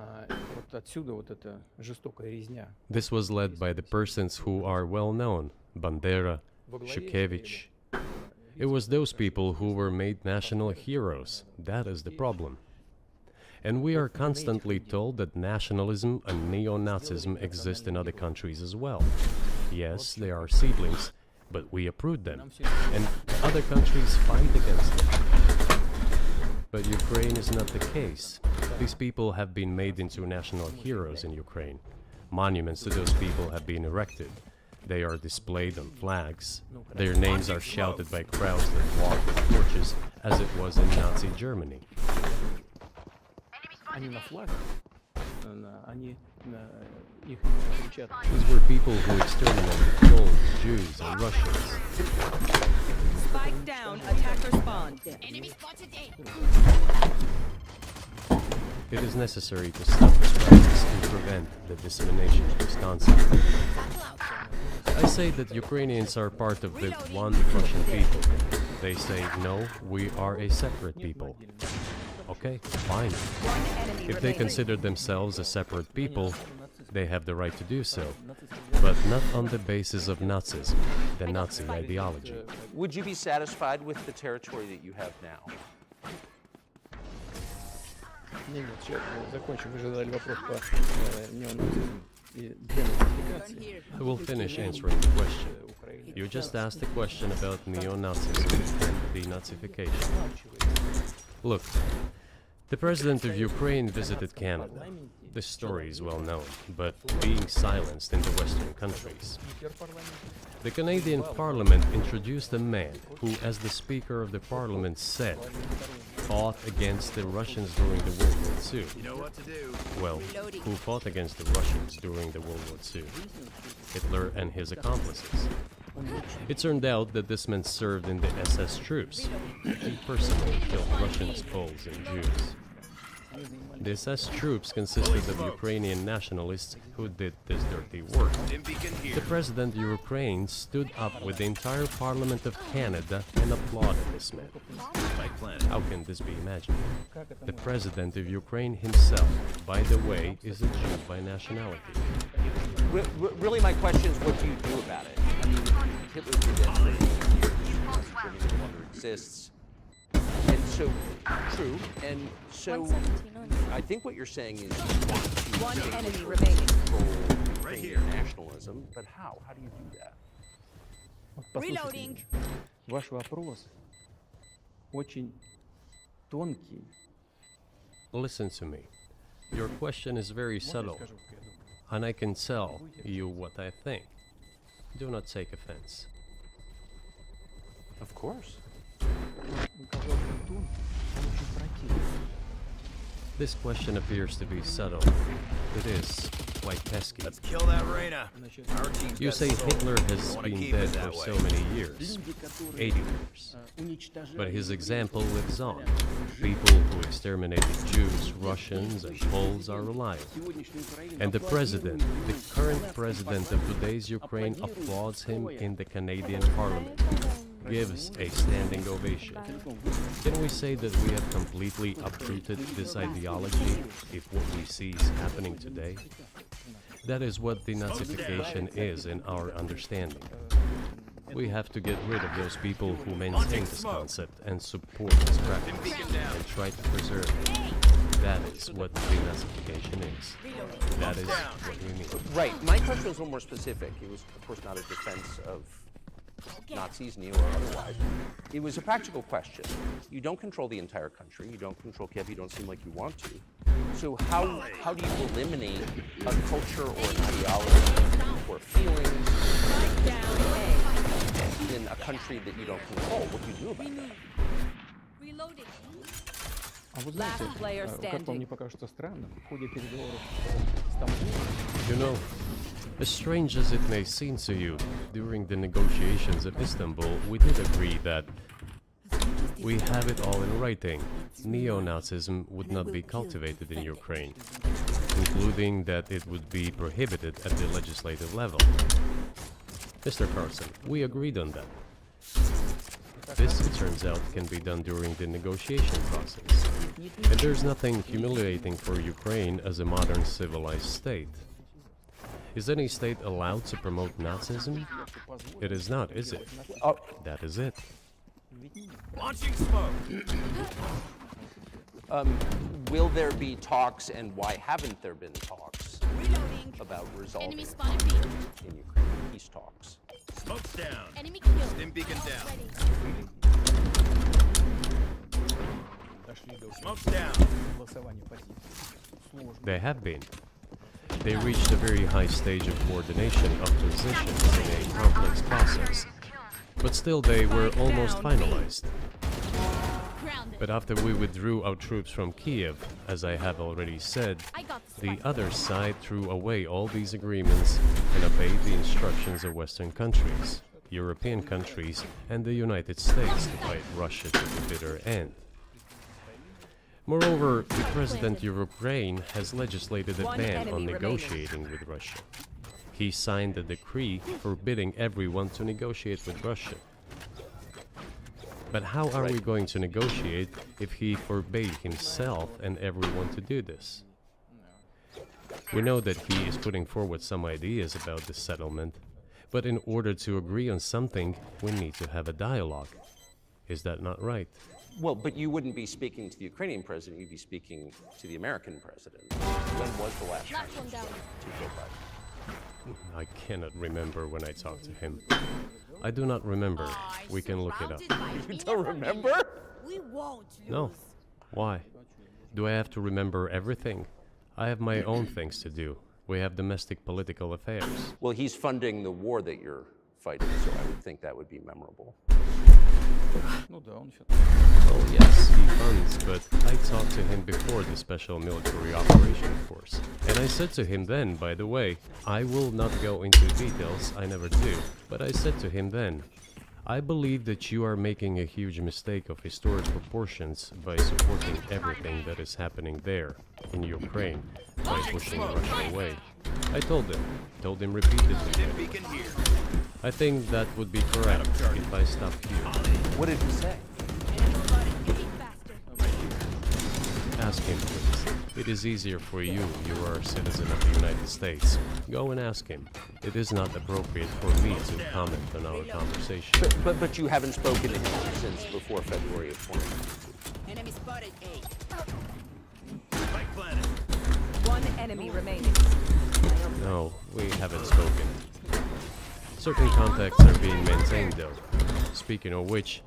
Вот отсюда вот эта жестокая резня. This was led by the persons who are well known, Bandera, Shukevich. It was those people who were made national heroes. That is the problem. And we are constantly told that nationalism and neo-Nazism exist in other countries as well. Yes, they are seedlings, but we uproot them, and other countries fight against them. But Ukraine is not the case. These people have been made into national heroes in Ukraine. Monuments to those people have been erected. They are displayed on flags. Their names are shouted by crowds that walk with torches, as it was in Nazi Germany. Они на флагах. они их учат. These were people who exterminated Poles, Jews, and Russians. Spike down, attacker spawn. Enemy spotted A. It is necessary to stop this practice and prevent the dissemination of this concept. I say that Ukrainians are part of the one Russian people. They say, no, we are a separate people. Okay, fine. If they consider themselves a separate people, they have the right to do so, but not on the basis of Nazism, the Nazi ideology. Would you be satisfied with the territory that you have now? Нет, сейчас закончим. Вы же задали вопрос по неонацизму и денацификации. I will finish answering the question. You just asked a question about neo-Nazism and denazification. Look, the president of Ukraine visited Canada. This story is well known, but being silenced in the Western countries. The Canadian Parliament introduced a man who, as the Speaker of the Parliament said, fought against the Russians during the World War II. You know what to do. Well, who fought against the Russians during the World War II? Hitler and his accomplices. It turned out that this man served in the SS troops. He personally killed Russians, Poles, and Jews. The SS troops consisted of Ukrainian nationalists who did this dirty work. The president of Ukraine stood up with the entire Parliament of Canada and applauded this man. How can this be imagined? The president of Ukraine himself, by the way, is a Jew by nationality. Really, my question is, what do you do about it? I mean, Hitler did that for years. Germany no longer exists. And so, true, and so 117 I think what you're saying is you want to One enemy remaining. control Ukrainian nationalism, but how? How do you do that? Вот послушайте, Reloading. ваш вопрос очень тонкий. Listen to me. Your question is very subtle, Скажу, как я думаю. and I can tell you what I think. Do not take offense. Of course. Указал тон, он очень противный. This question appears to be subtle. It is quite pesky. Kill that Reyna. Значит, Our team's You got say soul. Hitler has Wanna been keep dead it for that so way. many years, люди, которые 80 years. уничтожали But his евреев, example lives on. People who exterminated Jews, Russians, and Poles are alive. сегодняшнюю Украину And the president, the аплодируют current ему, president of today's Ukraine, applauds him in the Canadian Parliament, gives a standing ovation. Can we say that we have completely uprooted this ideology if what we see is happening today? That is what denazification is in our understanding. We have to get rid of those people who maintain this concept and support this practice and try to preserve it. That is what denazification is. That is what we mean. Right. My question was a little more specific. It was, of course, not a defense of Nazis, neo or otherwise. It was a practical question. You don't control the entire country. You don't control Kiev. You don't seem like you want to. So how do you eliminate a culture or an ideology or feelings Spike down A. in a country that you don't control? What do you do about that? Reloading. А вы знаете, Last player как вам не standing. покажется странным, в ходе переговоров в Стамбуле You know, as strange as it may seem to you, during the negotiations of Istanbul, we did agree that we have it all in writing. Neo-Nazism would not be cultivated in Ukraine, including that it would be prohibited at the legislative level. Mr. Carson, we agreed on that. This, it turns out, can be done during the negotiation process. And there's nothing humiliating for Ukraine as a modern civilized state. Is any state allowed to promote Nazism? It is not, is it? Oh, That is it. Launching smoke. will there be talks, and why haven't there been talks Reloading. about resolving Enemy spotted B. in Ukraine? Peace talks. Smoke's down. Enemy killed. Stim beacon down. Ready. дошли до Smoke's down. голосования позиций. Сложно. They have been. They reached a very high stage of coordination of positions in a complex process. But still, they were almost finalized. Ground But after we withdrew our troops from Kiev, as I have already said, I got the other side threw away all these agreements and obeyed the instructions of Western countries, European countries, and the United States to fight Russia to the bitter end. Moreover, the president of Ukraine has legislated a One ban enemy on remaining. negotiating with Russia. He signed a decree forbidding everyone to negotiate with Russia. But how are we going to negotiate if he forbade himself and everyone to do this? We know that he is putting forward some ideas about this settlement, but in order to agree on something, we need to have a dialogue. Is that not right? Well, but you wouldn't be speaking to the Ukrainian president, you'd be speaking to the American president. When was the last time Last one down. to Joe Biden? I cannot remember when I talked to him. I do not remember. We can look it up. You don't remember? We won't lose. No. Why? Do I have to remember everything? I have my own things to do. We have domestic political affairs. Well, he's funding the war that you're fighting, so I would think that would be memorable. Ну да, он сейчас. Oh yes, he funds, but I talked to him before the Special Military Operation Force. And I said to him then, by the way, I will not go into details, I never do, but I said to him then, I believe that you are making a huge mistake of historic proportions by supporting everything that is happening there, in Ukraine, by pushing Russia away. I told him repeatedly. Beacon here. I think that would be correct if I stopped here. What did he say? Ask him, please. It is easier for you. You are a citizen of the United States. Go and ask him. It is not appropriate for me to comment on our conversation. But you haven't spoken to him since before February of 2022. Enemy spotted A. Spike planted. One enemy remaining. No, we haven't spoken. Certain contacts are being maintained, though. Speaking of which,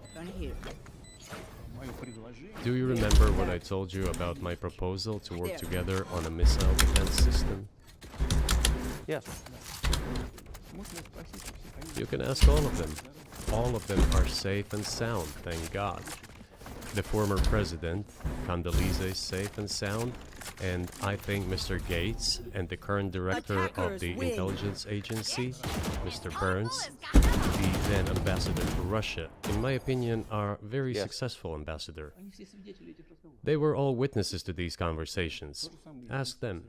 do you remember what I told you about my proposal to work together on a missile defense system? Yes. You can ask all of them. All of them are safe and sound, thank God. The former president, Condoleezza, is safe and sound, and I think Mr. Gates and the current director of Attackers the win. intelligence agency, Mr. Burns, the then ambassador to Russia, in my opinion, are very Yes. successful ambassador. They were all witnesses to these conversations. Ask them.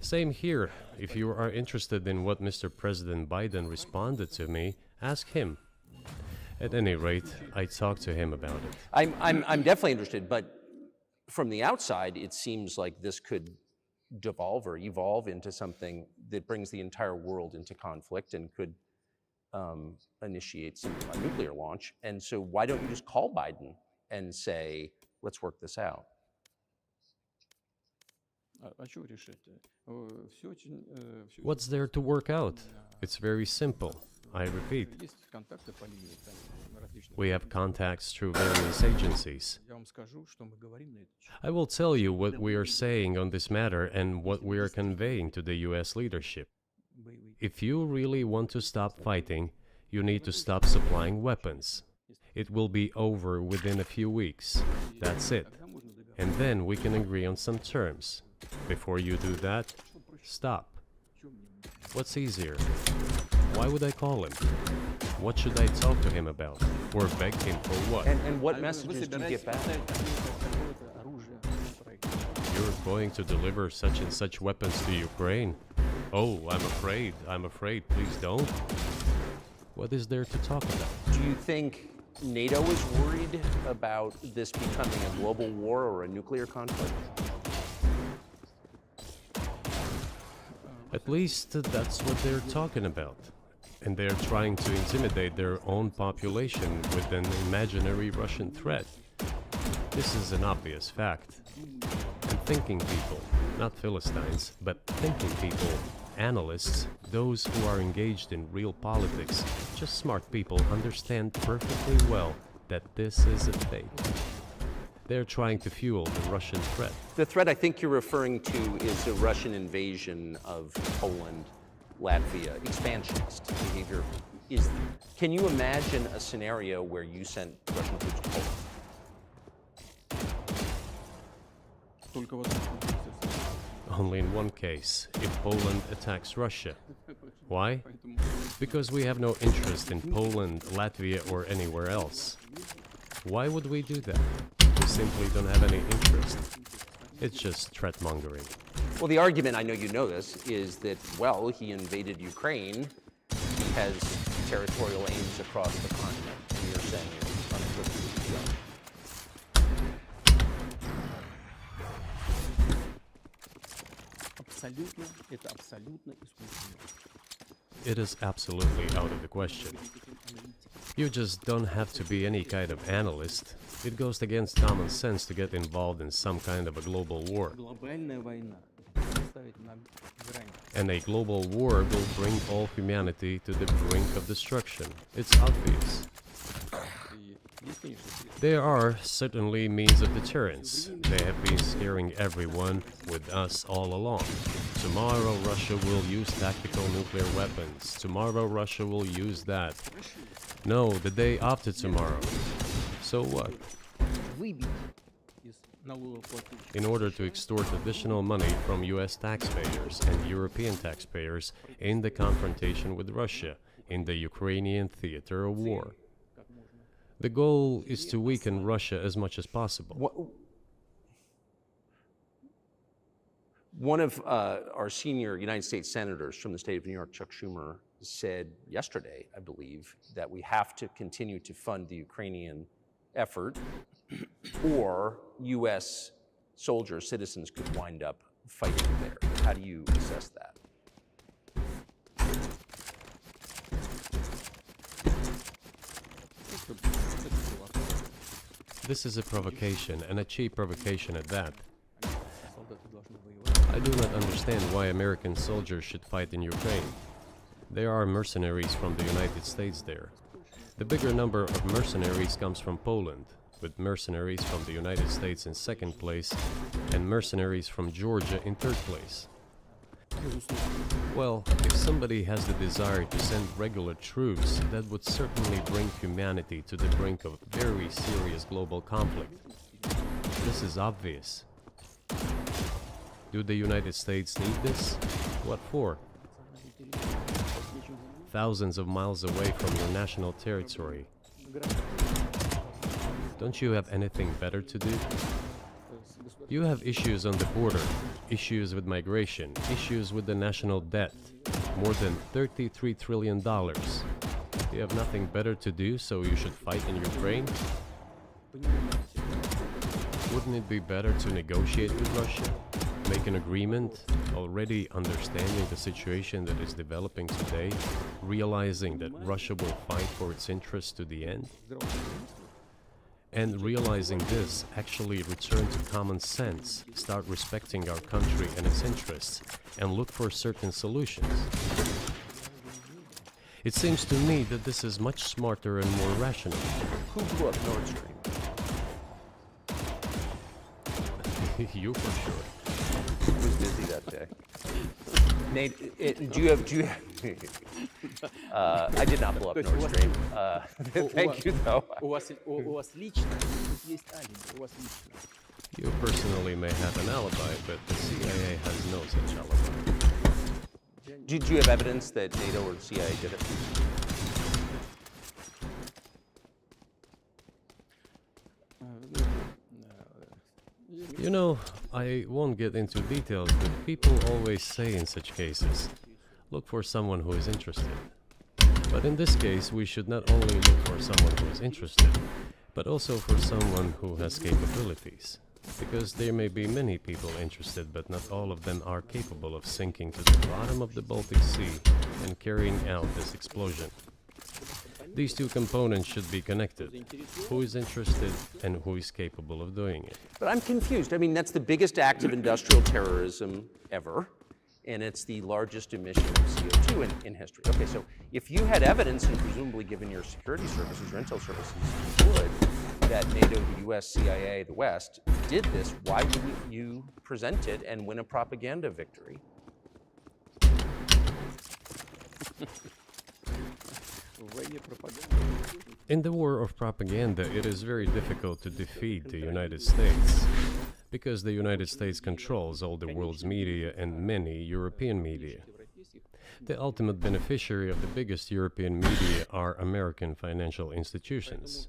Same here. If you are interested in what Mr. President Biden responded to me, ask him. At any rate, I talked to him about it. I'm definitely interested, but from the outside, it seems like this could devolve or evolve into something that brings the entire world into conflict and could initiate a nuclear launch. And so why don't you just call Biden and say, let's work this out? А что решить? Все очень. Всё What's there to work out? It's very simple. I repeat, Есть контакты по линии там, различных. we have contacts through various agencies. Я вам скажу, что мы говорим на эту тему. I will tell you what we are saying on this matter and what we are conveying to the US leadership. Боевые. If you really want to stop fighting, you need to stop supplying weapons. It will be over within a few weeks. That's it. Тогда можно договориться. And then we can agree on some terms. Before you do that, stop. What's easier? Why would I call him? What should I talk to him about? Or beg him for what? And what Вы messages do you get собираетесь back? поставить какое-то оружие на проект? You're going to deliver such and such weapons to Ukraine? Oh, I'm afraid, please don't. What is there to talk about? Do you think NATO is worried about this becoming a global war or a nuclear conflict? At least that's what they're talking about. And they're trying to intimidate their own population with an imaginary Russian threat. This is an obvious fact. And thinking people, not Philistines, but thinking people, analysts, those who are engaged in real politics, just smart people understand perfectly well that this is a fake. They're trying to fuel the Russian threat. The threat I think you're referring to is the Russian invasion of Poland, Latvia, expansionist behavior. Can you imagine a scenario where you sent Russian troops to Poland? Только в одном случае, естественно. Only in one case, if Poland attacks Russia. Why? Поэтому Because we have no interest in Poland, Latvia, or anywhere else. Why would we do that? We simply don't have any interest. It's just threat mongering. Well, the argument, I know you know this, is that, well, he invaded Ukraine, he has territorial aims across the continent, and you're saying it's unequivocally so. абсолютно, это абсолютно искусственно. It is absolutely out of the question. You just don't have to be any kind of analyst. It goes against common sense to get involved in some kind of a global war. Глобальная война. Поставить на грани. And a global war will bring all humanity to the brink of destruction. It's obvious. И есть, конечно, средства. There are certainly means of deterrence. They have been scaring everyone with us all along. Tomorrow Russia will use tactical nuclear weapons. Tomorrow Russia will use that. No, the day after tomorrow. So what? Выбить из налогоплательщиков. In order to extort additional money from US taxpayers and European taxpayers in the confrontation with Russia in the Ukrainian theater of war. The goal is to weaken Russia as much as possible. One of our senior United States senators from the state of New York, Chuck Schumer, said yesterday, I believe, that we have to continue to fund the Ukrainian effort, or U.S. soldiers, citizens could wind up fighting there. How do you assess that? This is a provocation, and a cheap provocation at that. Солдаты должны воевать. I do not understand why American soldiers should fight in Ukraine. There are mercenaries from the United States there. The bigger number of mercenaries comes from Poland, with mercenaries from the United States in second place and mercenaries from Georgia in third place. Well, if somebody has the desire to send regular troops, that would certainly bring humanity to the brink of very serious global conflict. This is obvious. Do the United States need this? What for? Thousands of miles away from your national territory. Don't you have anything better to do? You have issues on the border, issues with migration, issues with the national debt. More than $33 trillion. You have nothing better to do, so you should fight in Ukraine? Wouldn't it be better to negotiate with Russia? Make an agreement, already understanding the situation that is developing today, realizing that Russia will fight for its interests to the end? And realizing this, actually return to common sense, start respecting our country and its interests, and look for certain solutions. It seems to me that this is much smarter and more rational. Who blew up Nord Stream? You for sure. Who was busy that day? Nate, do you have, I did not blow up Nord Stream. Thank you, though. У вас лично, тут есть алиби, у вас лично. You personally may have an alibi, but the CIA has no such alibi. Do you have evidence that NATO or the CIA did it? You know, I won't get into details, but people always say in such cases, look for someone who is interested. But in this case, we should not only look for someone who is interested, but also for someone who has capabilities. Because there may be many people interested, but not all of them are capable of sinking to the bottom of the Baltic Sea and carrying out this explosion. These two components should be connected. Who is interested and who is capable of doing it. But I'm confused. I mean, that's the biggest act of industrial terrorism ever, and it's the largest emission of CO2 in history. Okay, so if you had evidence, and presumably given your security services, your intel services, you would, that NATO, the US, CIA, the West, did this, why wouldn't you present it and win a propaganda victory? In the war of propaganda, it is very difficult to defeat the United States. because the United States controls all the world's media and many European media. The ultimate beneficiary of the biggest European media are American financial institutions.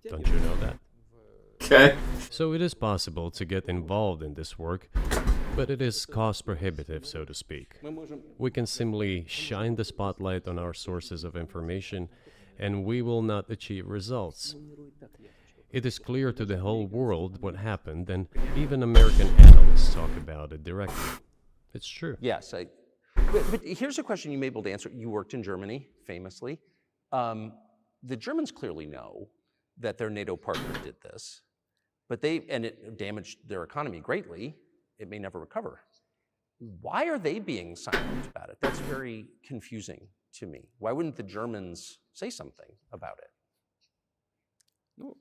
Don't you know that? Okay. So it is possible to get involved in this work, but it is cost prohibitive, so to speak. We can simply shine the spotlight on our sources of information, and we will not achieve results. It is clear to the whole world what happened, and even American analysts talk about it directly. It's true. Yes, but here's a question you may be able to answer. You worked in Germany, famously. The Germans clearly know that their NATO partner did this, and it damaged their economy greatly. It may never recover. Why are they being silent about it? That's very confusing to me. Why wouldn't the Germans say something about it? Ну,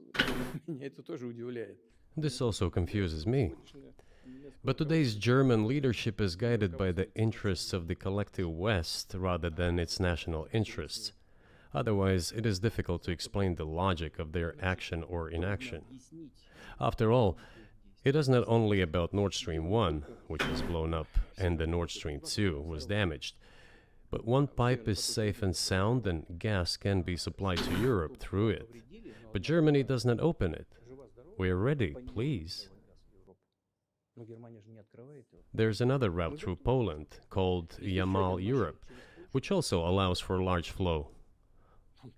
меня это тоже удивляет. This also confuses me. But today's German leadership is guided by the interests of the collective West rather than its national interests. Otherwise, it is difficult to explain the logic of their action or inaction. After all, it is not only about Nord Stream 1, which was blown up, and the Nord Stream 2 was damaged, but one pipe is safe and sound and gas can be supplied to Europe through it. But Germany does not open it. We are ready, please. There's another route through Poland, called Yamal Europe, which also allows for large flow.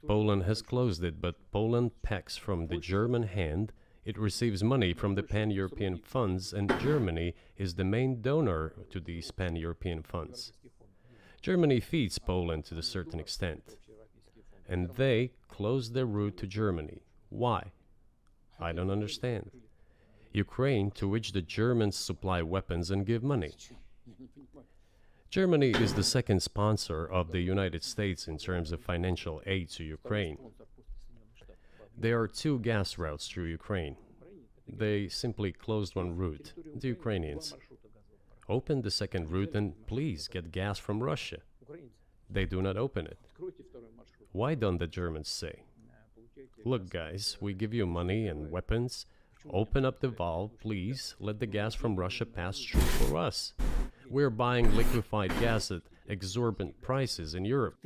Poland has closed it, but Poland pecks from the German hand. It receives money from the pan-European funds, and Germany is the main donor to these pan-European funds. Germany feeds Poland to a certain extent, and they close their route to Germany. Why? I don't understand. Ukraine, to which the Germans supply weapons and give money. Germany is the second sponsor of the United States in terms of financial aid to Ukraine. There are two gas routes through Ukraine. They simply closed one route, the Ukrainians. Open the second route and please get gas from Russia. They do not open it. Why don't the Germans say, look guys, we give you money and weapons, open up the valve, please, let the gas from Russia pass through for us. We're buying liquefied gas at exorbitant prices in Europe,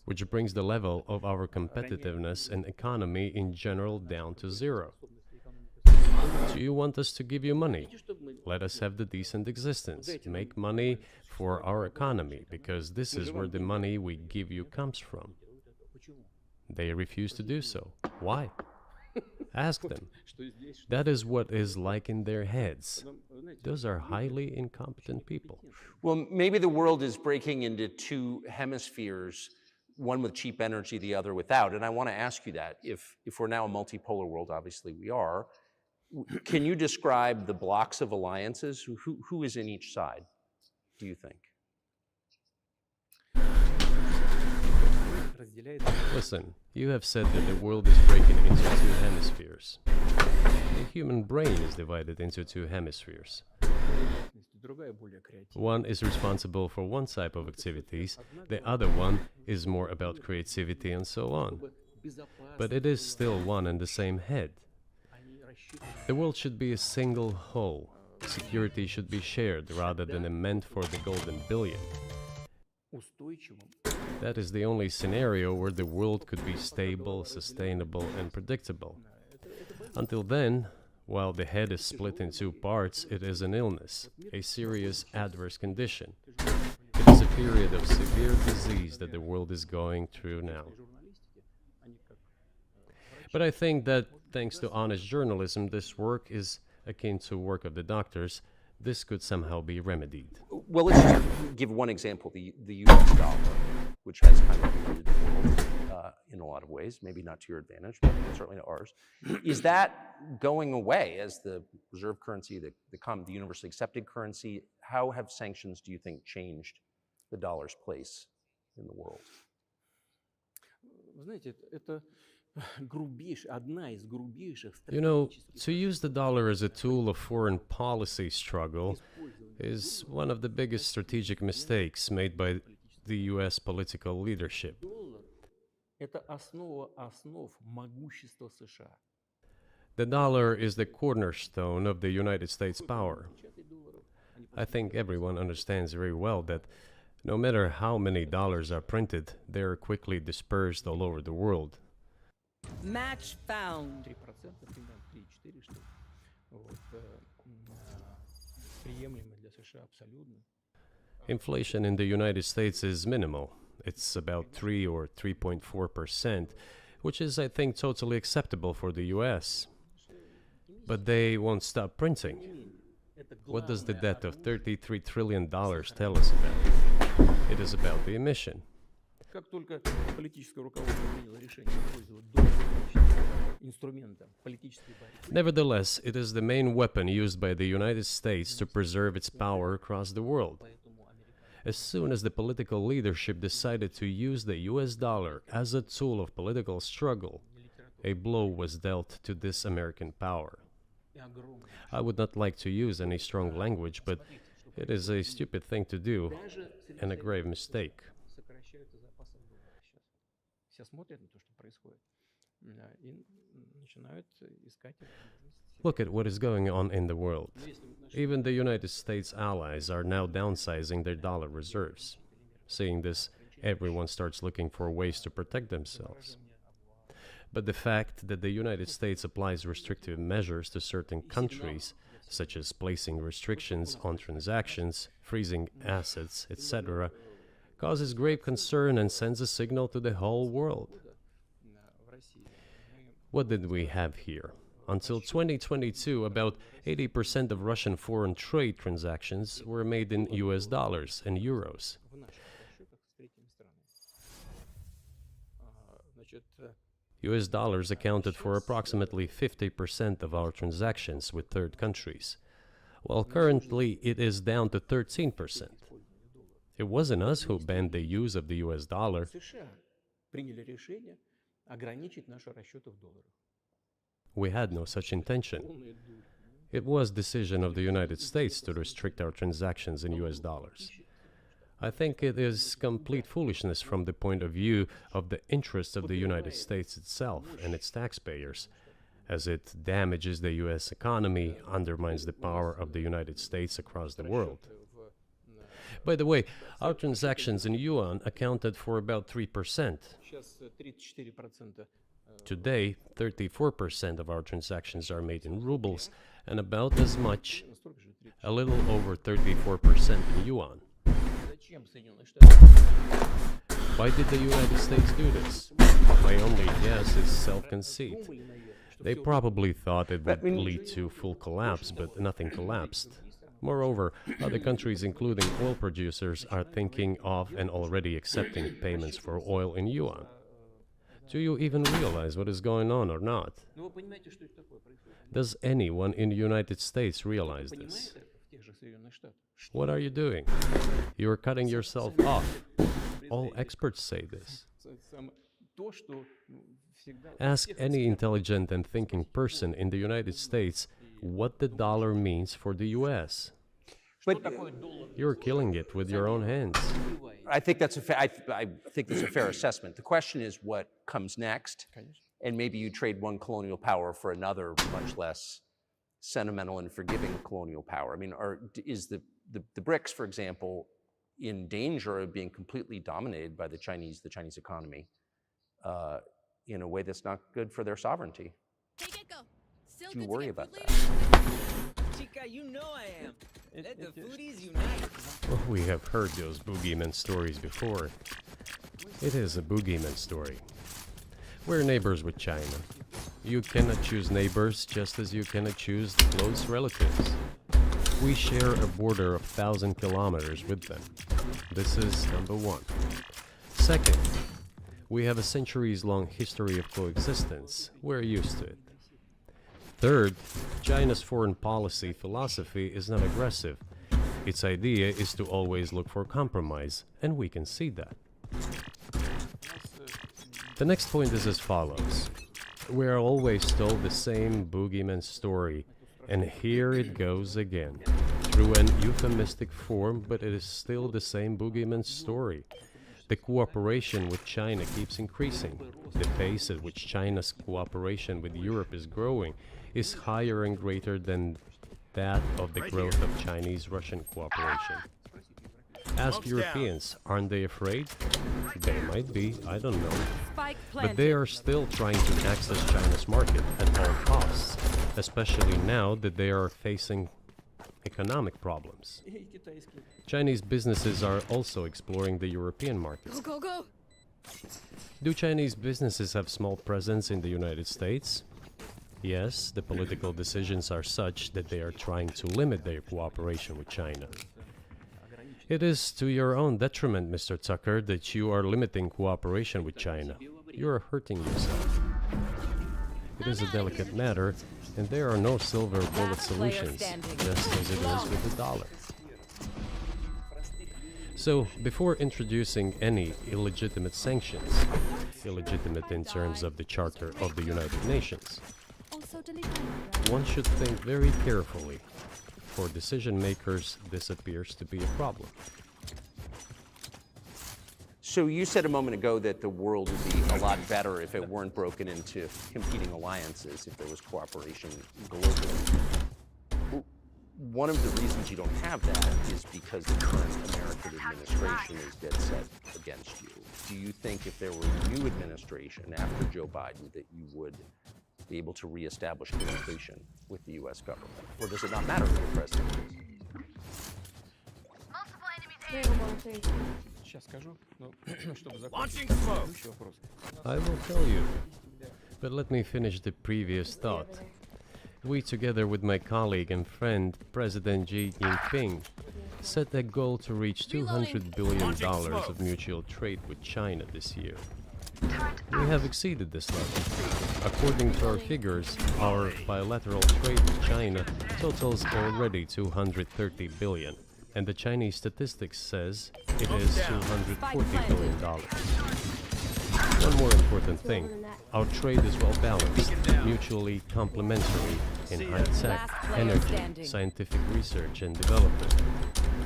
which brings the level of our competitiveness and economy in general down to zero. Do you want us to give you money? Let us have the decent existence. Make money for our economy, because this is where the money we give you comes from. They refuse to do so. Why? Ask them. That is what is like in their heads. Those are highly incompetent people. Well, maybe the world is breaking into two hemispheres, one with cheap energy, the other without. And I want to ask you that. If we're now a multipolar world, obviously we are, can you describe the blocks of alliances? Who is in each side, do you think? Listen, you have said that the world is breaking into two hemispheres. The human brain is divided into two hemispheres. One is responsible for one type of activities, the other one is more about creativity and so on. But it is still one and the same head. The world should be a single whole. Security should be shared rather than meant for the golden billion. That is the only scenario where the world could be stable, sustainable, and predictable. Until then, while the head is split in two parts, it is an illness, a serious adverse condition. It is a period of severe disease that the world is going through now. But I think that, thanks to honest journalism, this work is akin to work of the doctors. This could somehow be remedied. Well, let's just give one example, the US dollar, which has kind of divided the world in a lot of ways, maybe not to your advantage, but certainly to ours. Is that going away as the reserve currency, the universally accepted currency? How have sanctions, do you think, changed the dollar's place in the world? You know, to use the dollar as a tool of foreign policy struggle is one of the biggest strategic mistakes made by the US political leadership. The dollar is the cornerstone of the United States power. I think everyone understands very well that no matter how many dollars are printed, they are quickly dispersed all over the world. Match found. 3%, примерно 3-4 штуки. Вот, приемлемо для США абсолютно. Inflation in the United States is minimal. It's about 3 or 3.4%, which is, I think, totally acceptable for the US. But they won't stop printing. What does the debt of $33 trillion tell us about? It is about the emission. Как только политическое руководство приняло решение использовать доллар в качестве инструмента политической борьбы, Nevertheless, it is the main weapon used by the United States to preserve its power across the world. As soon as the political leadership decided to use the US dollar as a tool of political struggle, a blow was dealt to this American power. I would not like to use any strong language, but it is a stupid thing to do and a grave mistake. сокращаются запасы доллара сейчас. Все смотрят на то, что происходит, и начинают искать возможность. Look at what is going on in the world. Even the United States allies are now downsizing their dollar reserves. Seeing this, everyone starts looking for ways to protect themselves. But the fact that the United States applies restrictive measures to certain countries, such as placing restrictions on transactions, freezing assets, etc., causes grave concern and sends a signal to the whole world. What did we have here? Until 2022, about 80% of Russian foreign trade transactions were made in US dollars and euros. В наших расчетах с третьими странами. Значит, US dollars accounted for approximately 50% of our transactions with third countries, while currently it is down to 13%. It wasn't us who banned the use of the US dollar. США приняли решение ограничить наши расчеты в долларах. We had no such intention. Полная дурь. It was decision of the United States to restrict our transactions in US dollars. I think it is complete foolishness from the point of view of the interests of the United States itself and its taxpayers, as it damages the US economy, undermines the power of the United States across the world. By the way, our transactions in yuan accounted for about 3%. Сейчас 34% Today, 34% of our transactions are made in rubles, and about as much, столько же 30. a little over 34% in yuan. Зачем Соединенные Штаты? Why did the United States do this? My only guess is self-conceit. Думали, наверное, что They всё probably thought it would lead to full collapse, but nothing collapsed. Moreover, other countries, including oil producers, are thinking of and already accepting payments for oil in yuan. Do you even realize what is going on or not? Ну, вы понимаете, что это такое происходит? Does anyone in the United States realize this? Понимает это в тех же Соединенных Штатах? What are you doing? You are cutting yourself off. All experts say this. То, что всегда... Ask any intelligent and thinking person in the United States what the dollar means for the US. But You're killing it with your own hands. I think that's I think that's a fair assessment. The question is what comes next, and maybe you trade one colonial power for another, much less sentimental and forgiving colonial power. I mean, is the BRICS, for example, in danger of being completely dominated by the Chinese economy in a way that's not good for their sovereignty? Take it, go. Still Do you good to worry get about food that? later. Chica, you know I am. Let the foodies unite. Well, we have heard those boogeyman stories before. It is a boogeyman story. We're neighbors with China. You cannot choose neighbors just as you cannot choose close relatives. We share a border of 1,000 kilometers with them. This is number one. Second, we have a centuries-long history of coexistence. We're used to it. Third, China's foreign policy philosophy is not aggressive. Its idea is to always look for compromise, and we can see that. The next point is as follows. We are always told the same boogeyman story, and here it goes again. Through an euphemistic form, but it is still the same boogeyman story. The cooperation with China keeps increasing. The pace at which China's cooperation with Europe is growing is higher and greater than that of the growth of Chinese-Russian cooperation. Ask Europeans, aren't they afraid? They might be, I don't know. Spike But they planted. are still trying to access China's market at all costs, especially now that they are facing economic problems. Chinese businesses are also exploring the European market. Go, go, go! Do Chinese businesses have small presence in the United States? Yes, the political decisions are such that they are trying to limit their cooperation with China. It is to your own detriment, Mr. Tucker, that you are limiting cooperation with China. You are hurting yourself. It is a delicate matter, and there are no silver bullet Last player solutions, standing. just as it is with the dollar. So, before introducing any illegitimate sanctions, illegitimate in terms of the Charter of the United Nations, Also delete one should think very carefully. For decision makers, this appears to be a problem. So you said a moment ago that the world would be a lot better if it weren't broken into competing alliances, if there was cooperation globally. One of the reasons you don't have that is because the current American administration is dead set against you. Do you think if there were a new administration after Joe Biden that you would be able to reestablish communication with the U.S. government? Or does it not matter who the president is? Сейчас скажу, но чтобы Launching закончить smoke. предыдущий вопрос. I will tell you. But let me finish the previous thought. We, together with my colleague and friend, President Xi Jinping, set a goal to reach $200 billion of mutual trade with China this year. We have exceeded this level. According to our figures, our bilateral trade with China totals already $230 billion, and the Chinese statistics says it is $240 billion. One more important thing, our trade is well balanced, mutually complementary in high-tech, Last player energy, standing. scientific research and development.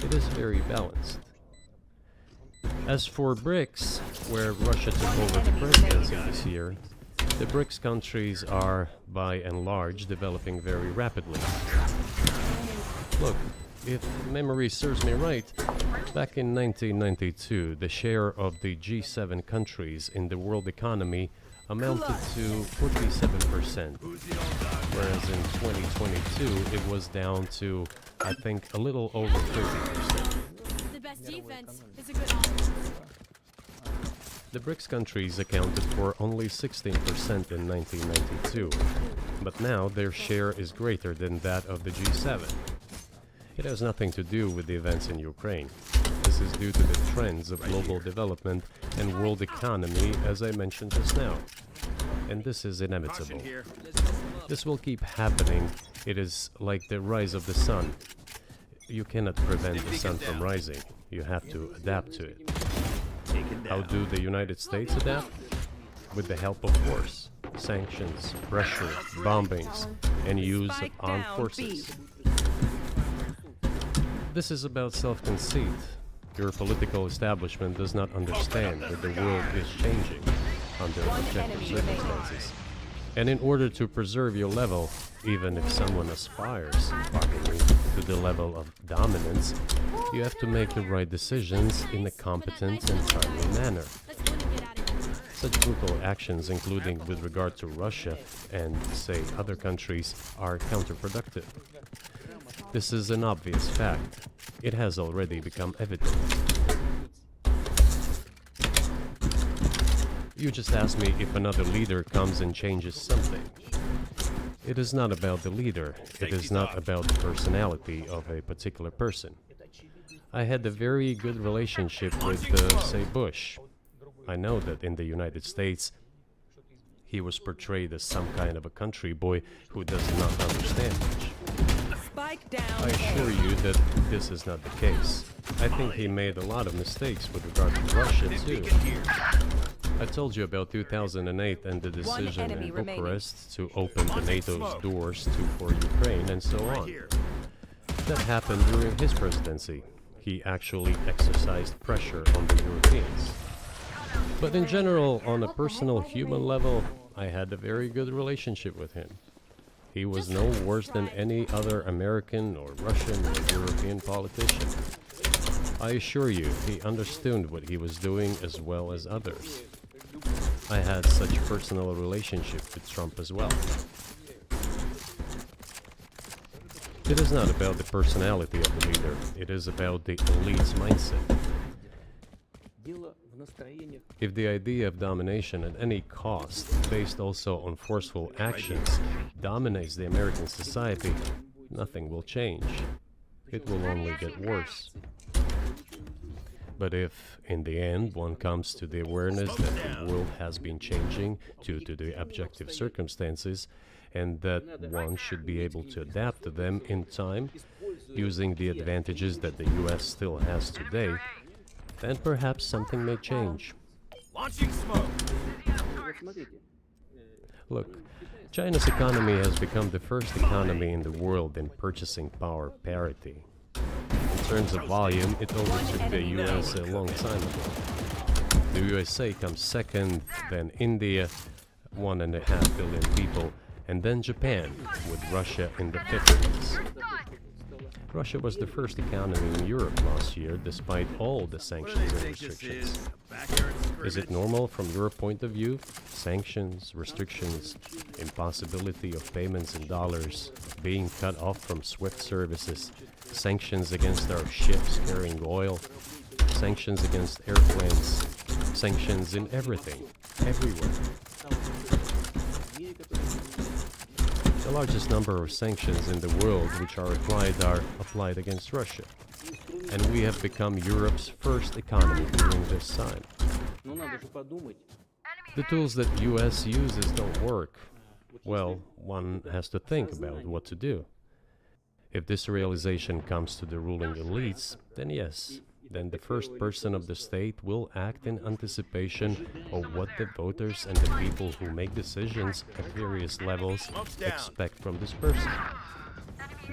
It is very balanced. As for BRICS, where Russia took over the presidency this year, the BRICS countries are, by and large, developing very rapidly. Look, if memory serves me right, back in 1992, the share of the G7 countries in the world economy amounted to 47%, whereas in 2022 it was down to, I think, a little over 30%. The best defense is a good offense. The BRICS countries accounted for only 16% in 1992, but now their share is greater than that of the G7. It has nothing to do with the events in Ukraine. This is due to the trends of global development and world economy, as I mentioned just now. And this is inevitable. Caution here. This will keep happening. It is like the rise of the sun. You cannot prevent the sun from rising. You have to adapt to it. Taken How down. do the United States adapt? With the help of force, sanctions, pressure, bombings, and use of Spike armed down, forces. B. This is about self-conceit. Your political establishment does not understand that the world is changing under objective enemy remaining. circumstances. And in order to preserve your level, even if someone aspires, pardon me, to the level of dominance, you have to make the right decisions in a competent and timely manner. Let's win and get out of here. Such brutal actions, including with regard to Russia and, say, other countries, are counterproductive. This is an obvious fact. It has already become evident. You just asked me if another leader comes and changes something. It is not about the leader. It is not about the personality of a particular person. I had a very good relationship with, say, Bush. I know that in the United States, he was portrayed as some kind of a country boy who does not understand much. Spike down. I assure you that this is not the case. I think he made a lot of mistakes with regard to Russia, too. I told you about 2008 and the decision enemy in remaining. Bucharest to open the NATO's doors for Ukraine and so on. That happened during his presidency. He actually exercised pressure on the Europeans. But in general, on a personal human level, I had a very good relationship with him. He was no worse than any other American or Russian or European politician. I assure you, he understood what he was doing as well as others. I had such personal relationship with Trump as well. It is not about the personality of the leader, it is about the elite's mindset. If the idea of domination at any cost, based also on forceful actions, dominates the American society, nothing will change. It will only get worse. But if, in the end, one comes to the awareness that the world has been changing due to the objective circumstances, and that one should be able to adapt to them in time, using the advantages that the US still has today, then perhaps something may change. Launching smoke. Look, China's economy has become the first economy in the world in purchasing power parity. In terms of volume, it overtook the US a long time ago. The USA comes second, then India, 1.5 billion people, and then Japan, with Russia in the 50s. Russia was the first economy in Europe last year, despite all the sanctions and restrictions. Is it normal from your point of view? Sanctions, restrictions, impossibility of payments in dollars, being cut off from SWIFT services, sanctions against our ships carrying oil, sanctions against airplanes, sanctions in everything, everywhere. The largest number of sanctions in the world which are applied against Russia. And we have become Europe's first economy during this time. The tools that US uses don't work. Well, one has to think about what to do. If this realization comes to the ruling elites, then yes, then the first person of the state will act in anticipation of what the voters and the people who make decisions at various levels expect from this person.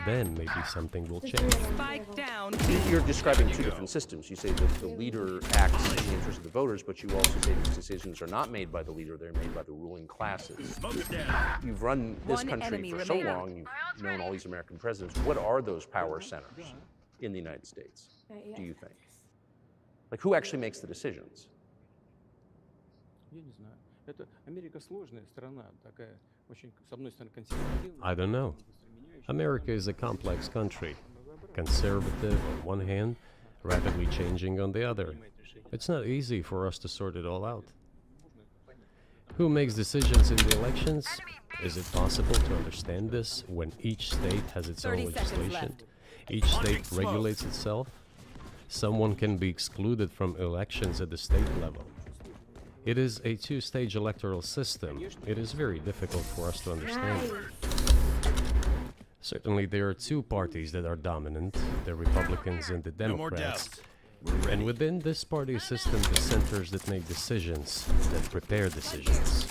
Then maybe something will change. Spike down. You're describing two different systems. You say that the leader acts in the interest of the voters, but you also say these decisions are not made by the leader, they're made by the ruling classes. You've run this One country enemy for so remaining. long, you've known all these American presidents. What are those power centers in the United States, do you think? Like, who actually makes the decisions? I don't know. America is a complex country, conservative on one hand, rapidly changing on the other. It's not easy for us to sort it all out. Who makes decisions in the elections? Is it possible to understand this when each state has its own 30 seconds legislation? left. Each state regulates itself? Someone can be excluded from elections at the state level. It is a two-stage electoral system. It is very difficult for us to understand. Certainly there are two parties that are dominant, the Republicans and the No more Democrats. doubts. And within this party system, the centers that make decisions, that prepare decisions.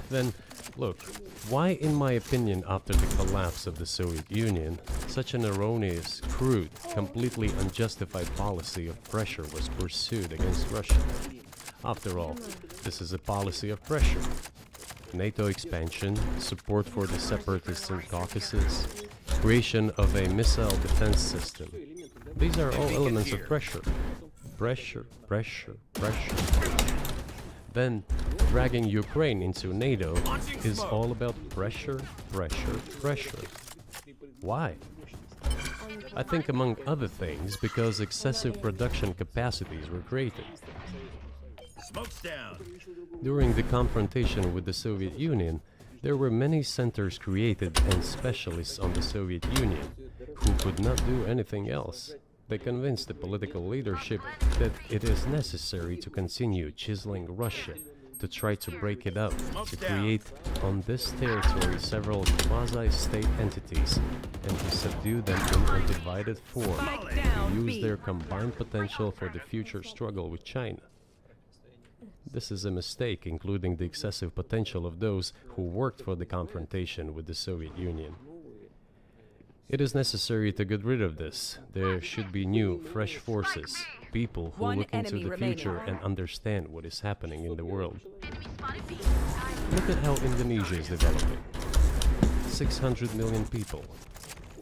Then, look, why, in my opinion, after the collapse of the Soviet Union, such an erroneous, crude, completely unjustified policy of pressure was pursued against Russia? After all, this is a policy of pressure. NATO expansion, support for the separatists in Caucasus, creation of a missile defense system. These are all elements of pressure. Pressure, pressure, pressure. Then, dragging Ukraine into NATO is all about pressure, pressure, pressure. Why? I think among other things because excessive production capacities were created. Smoke's down. During the confrontation with the Soviet Union, there were many centers created and specialists on the Soviet Union who could not do anything else. They convinced the political leadership that it is necessary to continue chiseling Russia, to try to break it up, to create on this territory several quasi-state entities, and to subdue them in a divided form, Spike to down. use B. their combined potential for the future struggle with China. This is a mistake, including the excessive potential of those who worked for the confrontation with the Soviet Union. It is necessary to get rid of this. There should be new, fresh forces, people who One look into enemy the remaining. future and understand what is happening in the world. Look at how Indonesia is developing. 600 million people.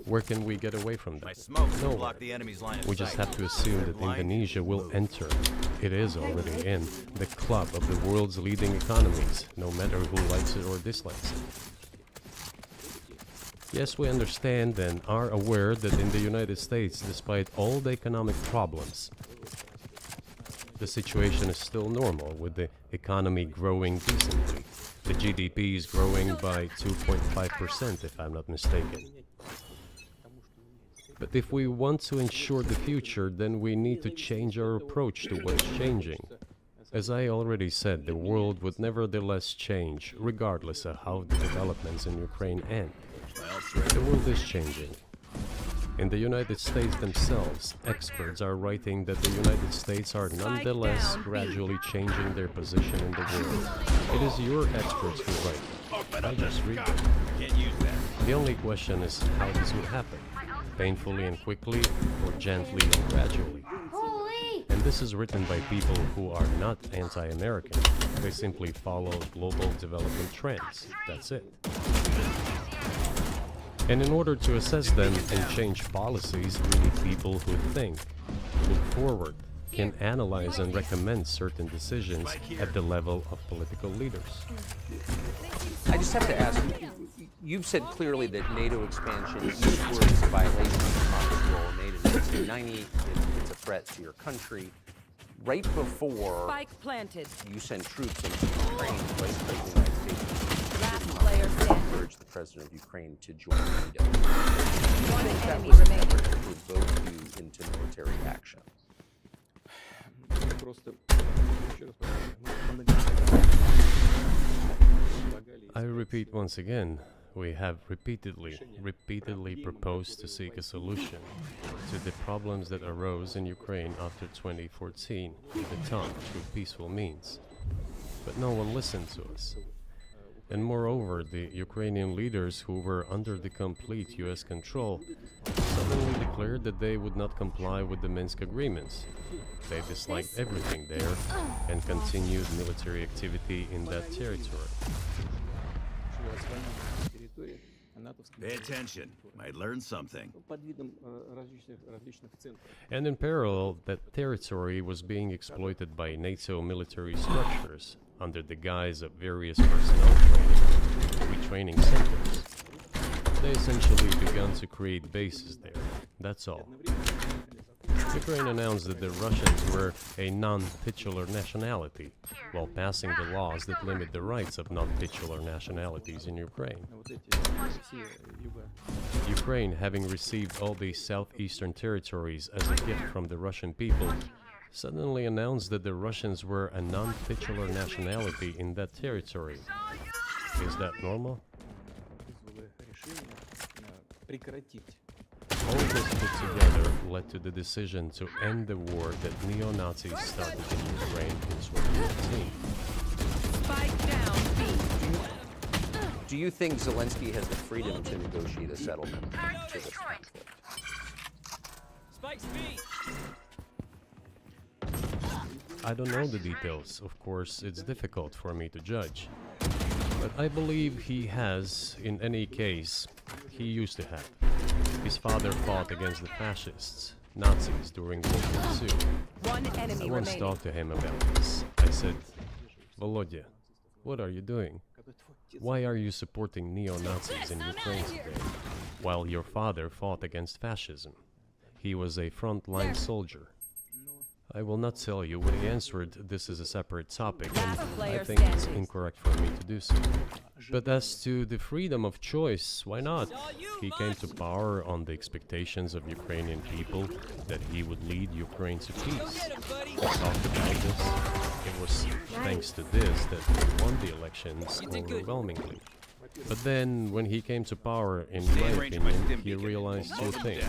Where can we get away from My that? smoke will Nowhere. block the enemy's line of We just sight. have to assume that Blind, Indonesia will move. enter, it is already in, the club of the world's leading economies, no matter who likes it or dislikes it. Yes, we understand and are aware that in the United States, despite all the economic problems, the situation is still normal, with the economy growing decently. The GDP is growing by 2.5%, if I'm not mistaken. But if we want to ensure the future, then we need to change our approach to what is changing. As I already said, the world would nevertheless change, regardless of how the developments in Ukraine end. The world is changing. In the United States themselves, experts are writing that the United States are nonetheless gradually changing their position in the world. It is your experts who write. I just read them. Can't use that. The only question is how this would happen. Painfully and quickly, or gently and gradually. And this is written by people who are not anti-American. They simply follow global development trends. That's it. And in order to assess them and change policies, we need people who think, look forward, can analyze and recommend certain decisions at the level of political leaders. I just have to ask, you've said clearly that NATO expansion eastward is a violation of the conflict role made in 1990. It's a threat to your country. Right before Spike planted. you sent troops into Ukraine, Vice President of the United States Last player standing. encouraged the President of Ukraine to join NATO. One That enemy was an remaining. effort to provoke you into military action. Просто еще раз повторяю, I repeat once again, we have repeatedly proposed to seek a solution to the problems that arose in Ukraine after 2014, the time through peaceful means. But no one listened to us. And moreover, the Ukrainian leaders who were under the complete US control suddenly declared that they would not comply with the Minsk agreements. They disliked everything there and continued military activity in that territory. территории натовских Pay attention. Might learn something. под видом различных центров. And in parallel, that territory was being exploited by NATO military structures under the guise of various personnel training, retraining centers. They essentially began to create bases there. That's all. Ukraine announced that the Russians were a non-titular nationality, while passing the laws that limit the rights of non-titular nationalities in Ukraine. Вот эти все юго Ukraine, having received all the southeastern territories as a gift from the Russian people, suddenly announced that the Russians were a non-titular nationality in that territory. Is that normal? вызвало решение прекратить All this put together led to the decision to end the war that neo-Nazis started in Ukraine in 2014. Spike down. B. Do you think Zelensky has the freedom to negotiate a settlement to this conflict? Spike's B. I don't know the details, of course, it's difficult for me to judge. But I believe he has, in any case, he used to have. His father fought against the fascists, Nazis, during World War II. One I enemy once remaining. talked to him about this. I said, Volodya, what are you doing? Why are you supporting neo-Nazis in Ukraine today, while your father fought against fascism? He was a frontline soldier. I will not tell you what he answered. This is a separate topic, and I think it's incorrect for me to do so. But as to the freedom of choice, why not? He came to power on the expectations of Ukrainian people that he would lead Ukraine to peace. We talked about this. It was thanks to this that he won the elections overwhelmingly. But then, when he came to power, in my opinion, he realized two things.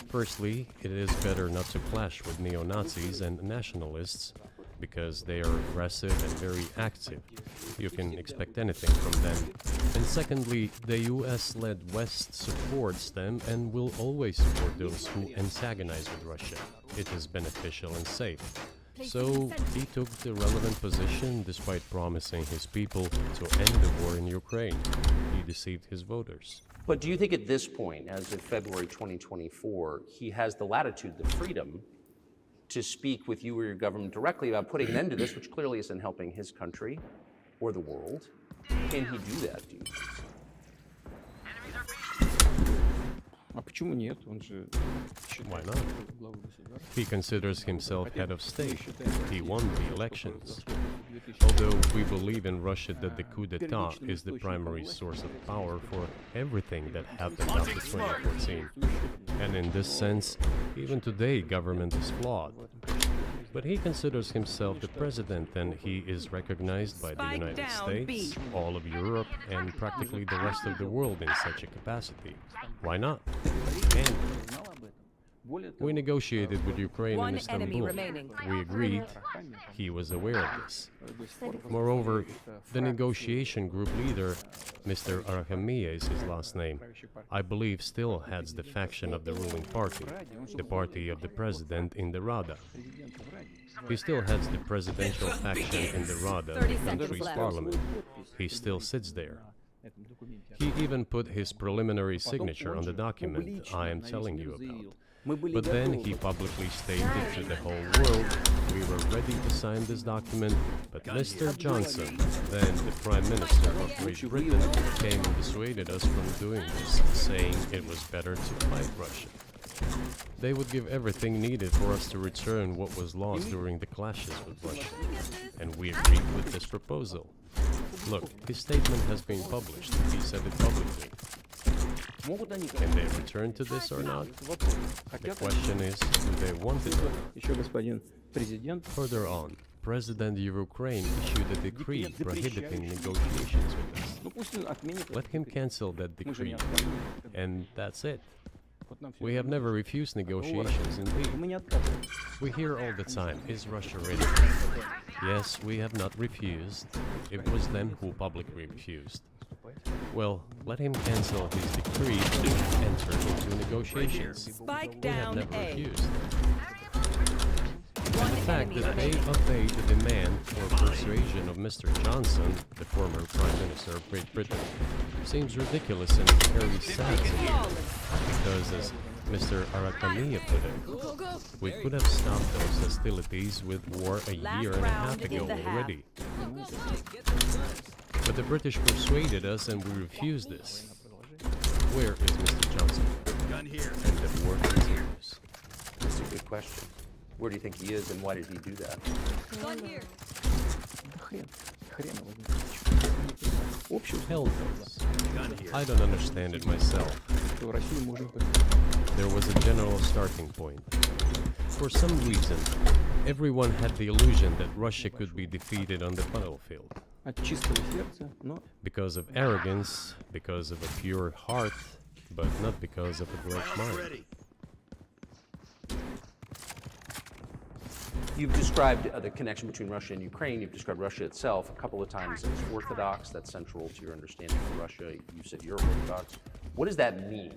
Firstly, it is better not to clash with neo-Nazis and nationalists, because they are aggressive and very active. You can expect anything from them. And secondly, the US-led West supports them and will always support those who antagonize with Russia. It is beneficial and safe. So he took the relevant position despite promising his people to end the war in Ukraine. He deceived his voters. But do you think at this point, as of February 2024, he has the latitude, the freedom to speak with you or your government directly about putting an end to this, which clearly isn't helping his country or the world? Can he do that, do you think? А почему нет? Он же Why считает not? главой государства. He considers himself head of state. He won the elections. 2000. Although we believe in Russia that the coup d'etat is the primary source of power for everything that happened after 2014. And in this sense, even today government is flawed. But he considers himself the president and he is recognized by the Spike United down, States, B. all of Europe, and practically the rest of the world in such a capacity. Why not? And Знал об этом. Более того, we negotiated with Ukraine in One enemy Istanbul. remaining. We agreed. He was aware of this. до сих пор Moreover, the negotiation group leader, Mr. Arahamiya is his last name, I believe still heads the faction of the ruling party, the party of the president in the Rada. президента в Раде. He still heads the presidential faction in the Rada, 30 the seconds country's left. parliament. He still sits there. На этом документе. He even put his preliminary signature on the document I am telling you about. But then he publicly stated to the whole world, we were ready to sign this document, but Mr. Johnson, then the Prime Minister of Great Britain, came and dissuaded us from doing this, saying it was better to fight Russia. They would give everything needed for us to return what was lost during the clashes with Russia. And we agreed with this proposal. Look, his statement has been published. He said it publicly. Могут они Can they return to this or not? вопрос. The Хотят они? question is, do they want it or not? Еще господин президент Further on, President of Ukraine issued a decree prohibiting negotiations with us. ну пусть он отменит Let этот him декрет. cancel that Мы же не decree, отказываем. and that's it. Вот нам всё We have равно. never refused negotiations, indeed. Мы не отказываем. We hear all the time, is Russia ready? Yes, we have not refused. It was them who publicly refused. Well, let him cancel his decree and enter into negotiations. Spike We have down never A. refused. One The fact enemy that they remaining. obeyed the demand or persuasion of Mr. Johnson, the former Prime Minister of Great Britain, seems ridiculous and very sad to me, because as Mr. Arakamiya put it, Go, go. we could have stopped those hostilities with war a Last year and a half round in ago the half. already. But the British persuaded us and we refused this. Where is Mr. Johnson? Gun here. And the war continues. That's a good question. Where do you think he is and why did he do that? Gun here. Да хрен его знает. Общую Hell knows. Gun here. I don't understand it myself. что в России можно There was a general starting point. For some reason, everyone had the illusion that Russia could be defeated on the battlefield. от чистого сердца, но Because of arrogance, because of a pure heart, but not because of a great Rounds mind. ready. You've described the connection between Russia and Ukraine. You've described Russia itself a couple of times as orthodox. That's central to your understanding of Russia. You said you're orthodox. What does that mean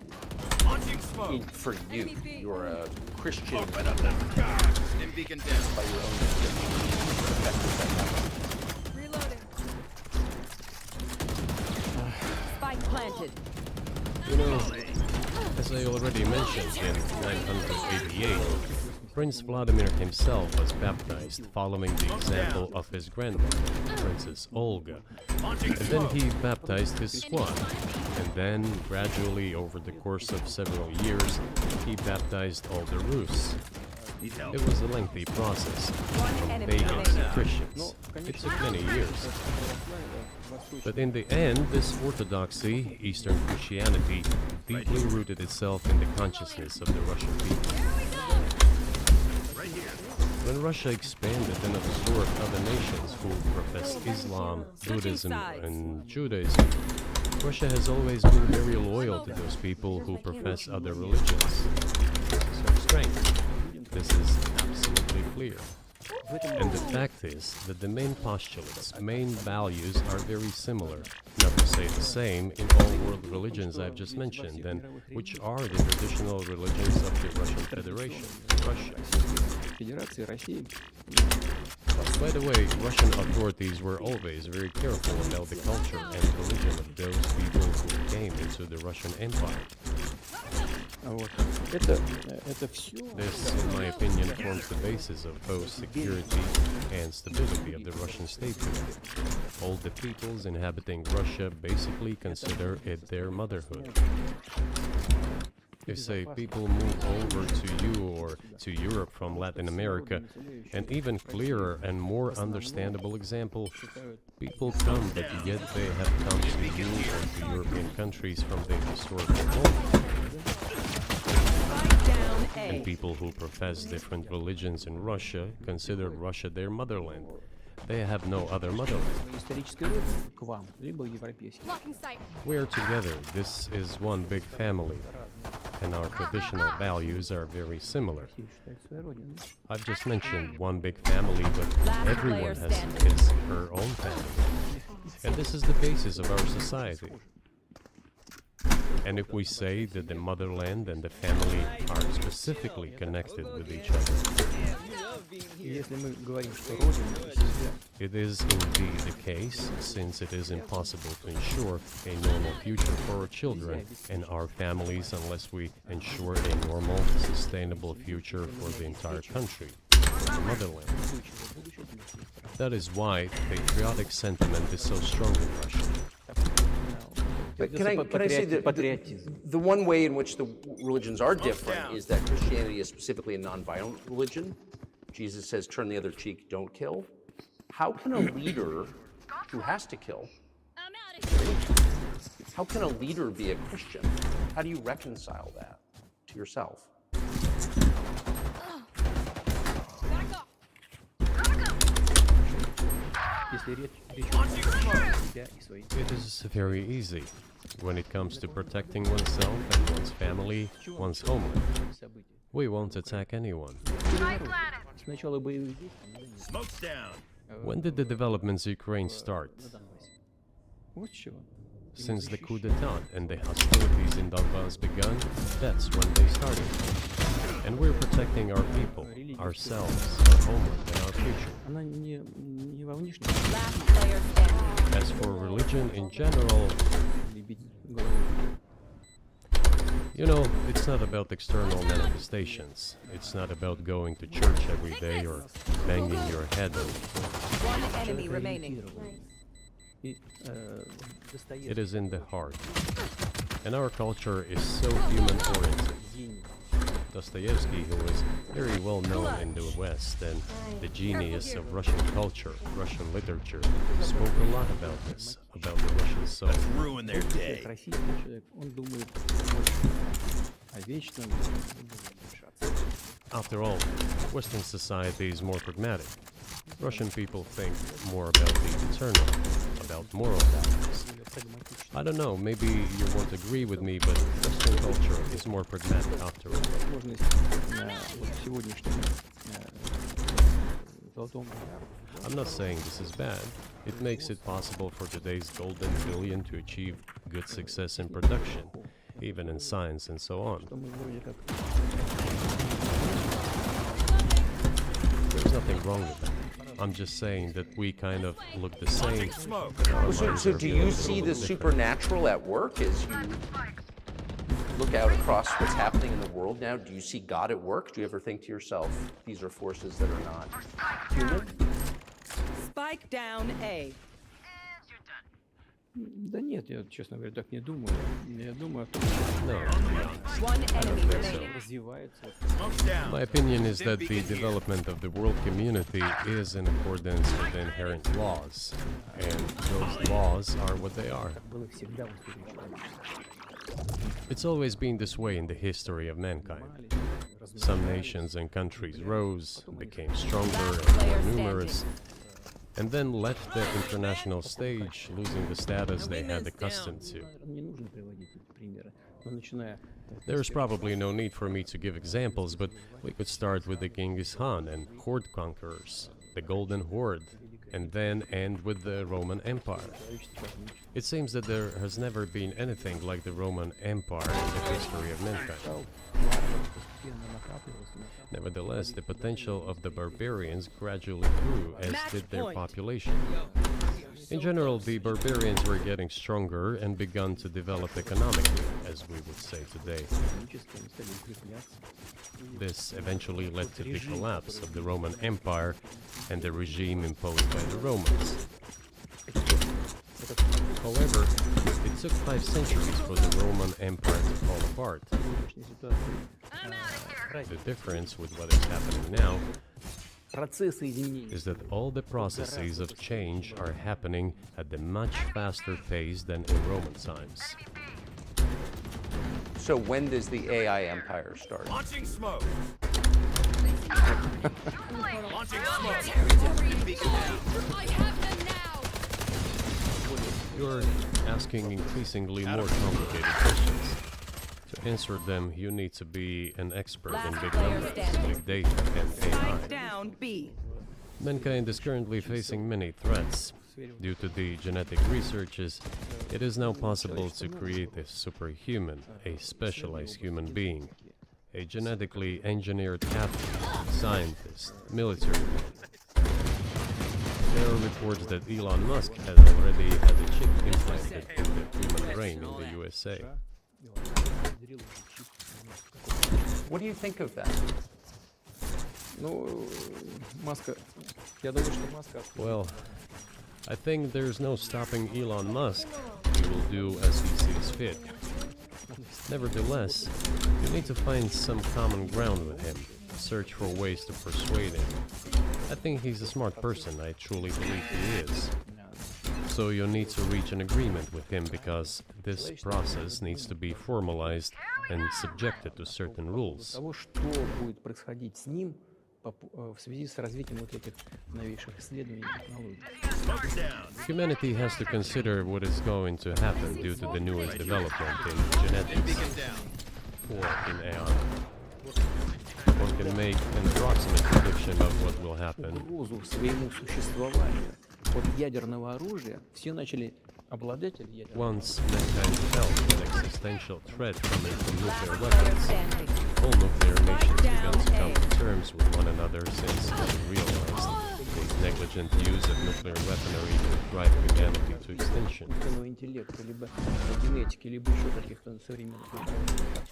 Launching smoke. for you? You're a Christian Open up the sky. Stim beacon down. by your own description. What effect does that have? Reloading. Spike planted. You know, as I already mentioned, in 988, Prince Vladimir himself was baptized following the example of his grandmother, Princess Olga. Launching And then smoke. he baptized his squad. And then, gradually, over the course of several years, he baptized all the Rus. Need help. It was a lengthy process, One from enemy pagans to remaining. Christians. It took many years. But in the end, this orthodoxy, Eastern Christianity, deeply rooted itself in the consciousness of the Russian people. Right here. When Russia expanded and absorbed other nations who profess Islam, Buddhism, sides. and Judaism, Russia has always been very loyal to those people who profess other religions. So strength. This is absolutely clear. And the fact is that the main postulates, main values are very similar, not to say the same, in all world religions I've just mentioned, and which are the traditional religions of the Russian Federation, Russia. Федерации России. By the way, Russian authorities were always very careful about the culture and religion of those people who came into the Russian Empire. Вот. Это все. This, in my opinion, forms the basis of both security and stability of the Russian statehood. All the peoples inhabiting Russia basically consider it their motherhood. If, say, people move over to you or to Europe from Latin America, an even clearer and more understandable example, people come, but yet they have come to you or to European countries from their historical home. And people who profess different religions in Russia consider Russia their motherland. They have no other motherland. Исторической родине к вам, либо европейский. Blocking sight. We are together. This is one big family. And our traditional values are very similar. Россия считает своей родиной. I've just mentioned one big family, but Last everyone player has standing. his, her own family. And this is the basis of our society. And if we say that the motherland and the family are specifically connected with each other, И если мы говорим, что родина и семья it is indeed the case, since it is impossible to ensure a normal future for our children and our families unless we ensure a normal, sustainable future for the entire country, the motherland. That is why patriotic sentiment is so strong in Russia. But can I say that патриотизм. the one way in which the religions are different is that Christianity is specifically a nonviolent religion. Jesus says, turn the other cheek, don't kill. How can a leader who has to kill, I'm out of here. how can a leader be a Christian? How do you reconcile that to yourself? Back off. Если речь идет о себя и своих. It is very easy. When it comes to protecting oneself and one's family, one's homeland, событий. we won't attack anyone. Сначала боевых действий, Smoke's down. When did the developments in Ukraine start? на Донбассе. Вот с чего. Since the coup d'etat and the hostilities in Donbass began, that's when they started. And we're protecting our people, ourselves, our homeland, and our future. Она не во внешнем Last player standing. As for religion in general, бить головой. you know, it's not about external manifestations. It's not about going to church every day or banging your head on. One enemy remaining. И достает It is in the heart. And our culture is so human-oriented. гений. Dostoevsky, who was very well known in the West and the genius of Russian culture, Russian literature, spoke a lot about this, about the Russian soul. Ruin their day. Как российский человек, он думает больше о вечном, он думает решаться. After all, Western society is more pragmatic. Russian people think more about the eternal, about moral values. I don't know, maybe you won't agree with me, but Western culture is more pragmatic after all. Возможность на вот сегодняшнем золотом I'm not saying this is bad. It makes it possible for today's golden billion to achieve good success in production, even in science and so on. что мы вроде как There's nothing wrong with that. I'm just saying that we kind of look the same. Smoke. Our So, minds so are do a you little see the different. supernatural at work as you look out across what's happening in the world now? Do you see God at work? Do you ever think to yourself, these are forces that are not human? Spike down A. Да нет, я, честно говоря, так не думаю. Я думаю о том, No, One enemy think so. remaining. что развивается. Smoke's down. my opinion is that the development of the world community is in accordance with the inherent laws, and those laws are what they are. Было всегда в истории человечества. It's always been this way in the history of mankind. Some nations and countries rose, became stronger and more numerous, and then left the international stage, losing the status they had accustomed to. Не нужно приводить эти примеры. Но начиная There's probably no need for me to give examples, but we could start with the Genghis Khan and horde conquerors, the Golden Horde, and then end with the Roman Empire. It seems that there has never been anything like the Roman Empire in the history of mankind. Nevertheless, the potential of the barbarians gradually grew, as did their population. In general, the barbarians were getting stronger and begun to develop economically, as we would say today. This eventually led to the collapse of the Roman Empire and the regime imposed by the Romans. However, it took 5 centuries for the Roman Empire to fall apart. The difference with what is happening now is that all the processes of change are happening at a much faster pace than in Roman times. So when does the AI empire start? Launching smoke. Launching smoke. I have them now. You're asking increasingly more complicated questions. To answer them, you need to be an expert in big numbers, big data, and AI. Spike down B. Mankind is currently facing many threats. Due to the genetic researches, it is now possible to create a superhuman, a specialized human being, a genetically engineered athlete, scientist, military man. There are reports that Elon Musk has already had a chip implanted in the human brain in the USA. What do you think of that? Ну, Маска, я думаю, что Маска... Well, I think there's no stopping Elon Musk. He will do as he sees fit. Nevertheless, you need to find some common ground with him. Search for ways to persuade him. I think he's a smart person, I truly believe he is. So you need to reach an agreement with him because this process needs to be formalized and subjected to certain rules. Того, что будет происходить с ним в связи с развитием вот этих новейших исследований и технологий. Smoke's down. Humanity has to consider what is going to happen due to the newest development in genetics Beacon down. or in AI. One can make an approximate prediction of what will happen. Угрозу своему существованию от ядерного оружия все начали обладатели ядерного Once mankind felt an existential threat coming from nuclear Player weapons, standing. all nuclear nations began to come to terms with one another since they realized the negligent use of nuclear weaponry would drive humanity to extinction. искусственного интеллекта, либо генетики, либо еще каких-то современных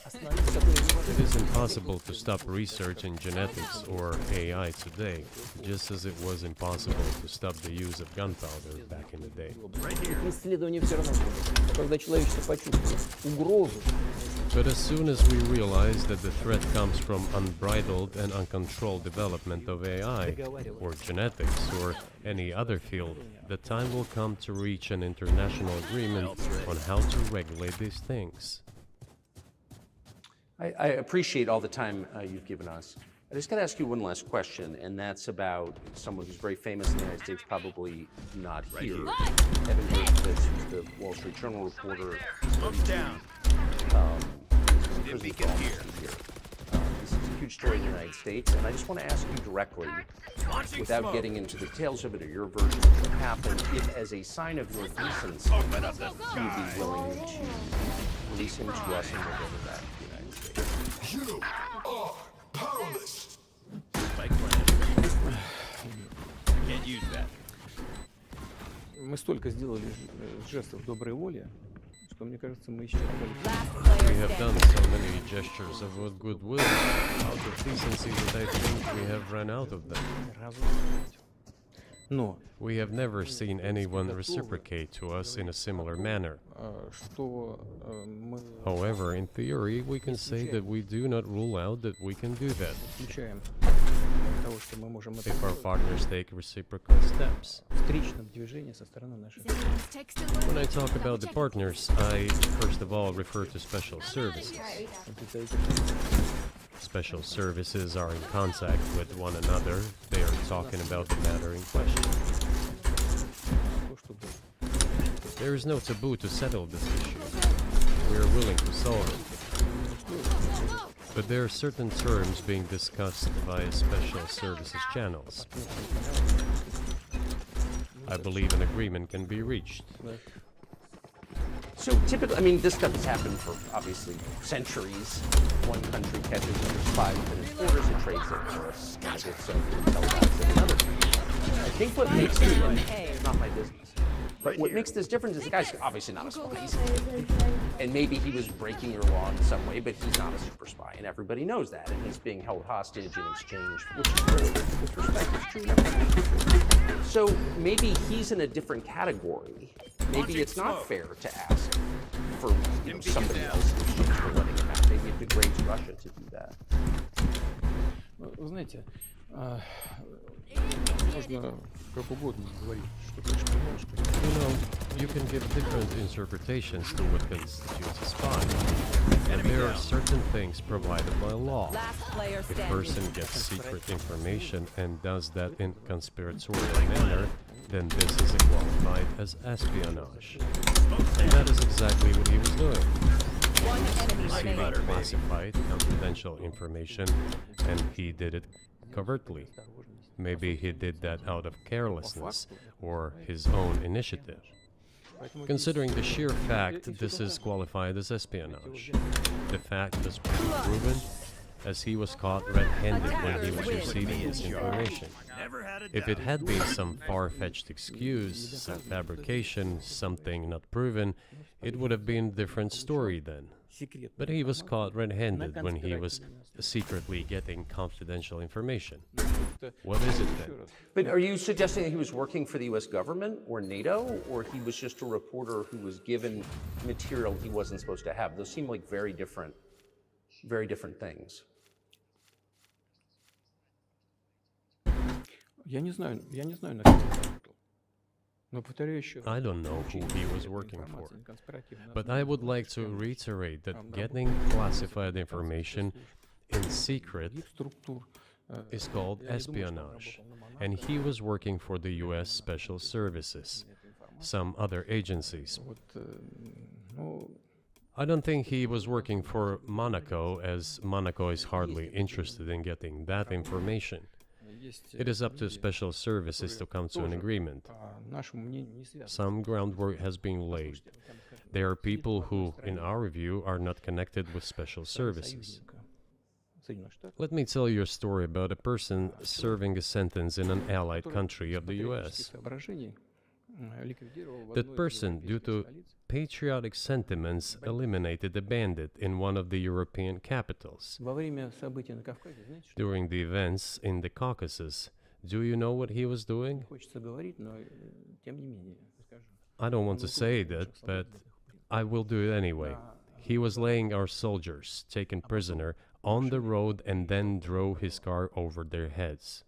остановить, которые невозможно. It is impossible to stop research in genetics or AI today, just as it was impossible to stop the use of gunpowder back in the day. Исследования все равно будут. Когда человечество почувствует угрозу, But as soon as we realize that the threat comes from unbridled and uncontrolled development of AI, or genetics, or any other field, the time will come to reach an international agreement on how to regulate these things. I appreciate all the time you've given us. I just got to ask you one last question, and that's about someone who's very famous in the United States, probably not here. Evan Gershkovich, who's the Wall Street Journal reporter. Smoke's down. Prison beacon for here. almost a year. This is a huge story in the United States, and I just want to ask you directly, Launching without smoke. getting into the details of it or your version of what happened, if as a sign of your decency, Open up the you'd sky. be willing to release him to us and we'll go back to the United States. You are powerless. Spike planted. Can't use that. мы столько сделали жестов доброй воли, что мне кажется, мы исчерпали. Last We player have done standing. so many gestures of what goodwill, out of decency, that I think we have run out of them. Ни разу не заметил. Но We have never seen anyone reciprocate to us in a similar manner. что мы However, in theory, we can say that we do not rule out that we can do that включаем того, что мы можем это if our сделать partners take reciprocal steps. встречном движении со стороны наших. When I talk about the partners, I first of all refer to special services. Special services are in contact with one another. They are talking about the matter in question. То, что было. There is no taboo to settle this issue. We are willing to solve it. But there are certain terms being discussed via special services channels. I believe an agreement can be reached. So typically, I mean, this stuff has happened for obviously centuries. One country catches another spy within its borders and trades it for a gadget, so televised in another country. I think what makes this, and it's not my business, but what makes this different is the guy's obviously not a spy. And maybe he was breaking your law in some way, but he's not a super spy, and everybody knows that. And he's being held hostage in exchange, which is true. With respect, it's true. So maybe he's in a different category. Maybe it's not fair to ask for somebody else in exchange for letting him out. Maybe it degrades Russia to do that. Вы знаете, можно как угодно говорить, что ты шпион, что You know, you can give different interpretations to what constitutes a spy. And there are certain things provided by law. Last player If a standing. person gets secret information and does that in conspiratorial manner, then this is qualified as espionage. And that is exactly what he was doing. One enemy Receiving remaining. classified, confidential information, and he did it covertly. Maybe he did that out of carelessness or his own initiative. Considering the sheer fact this is qualified as espionage, the fact has been proven as he was caught red-handed when he was receiving this information. If it had been some far-fetched excuse, some fabrication, something not proven, it would have been a different story then. But he was caught red-handed when he was secretly getting confidential information. What is it then? But are you suggesting that he was working for the U.S. government or NATO, or he was just a reporter who was given material he wasn't supposed to have? Those seem like very different things. Я не знаю, на кого он работал. Но повторяю еще раз. I don't know who he was working for, Информация конспиративная. but I would like to reiterate that getting classified information in secret Других структур. is called espionage, and he was working for the US Special Services, some other agencies. Вот, ну, I don't think he was working for Monaco, as Monaco is hardly interested in getting that information. есть, It is up to special services to come to an agreement. по нашему мнению, не связаны. Some groundwork has been laid. There are people who, in our view, are not connected with special services. Соединенных Штатов. Let me tell you a story about a person serving a sentence in an allied country of the US. Соображений, ликвидировал в That одной из person, due to европейских столиц patriotic sentiments, eliminated a bandit in one of the European capitals. во время событий на Кавказе, знаете, что During the events in the Caucasus, do you know what he was doing? хочется говорить, но тем не менее скажу. I don't want to say that, but I will do it anyway. He was laying our soldiers, taken prisoner, on the road and then drove his car over their heads.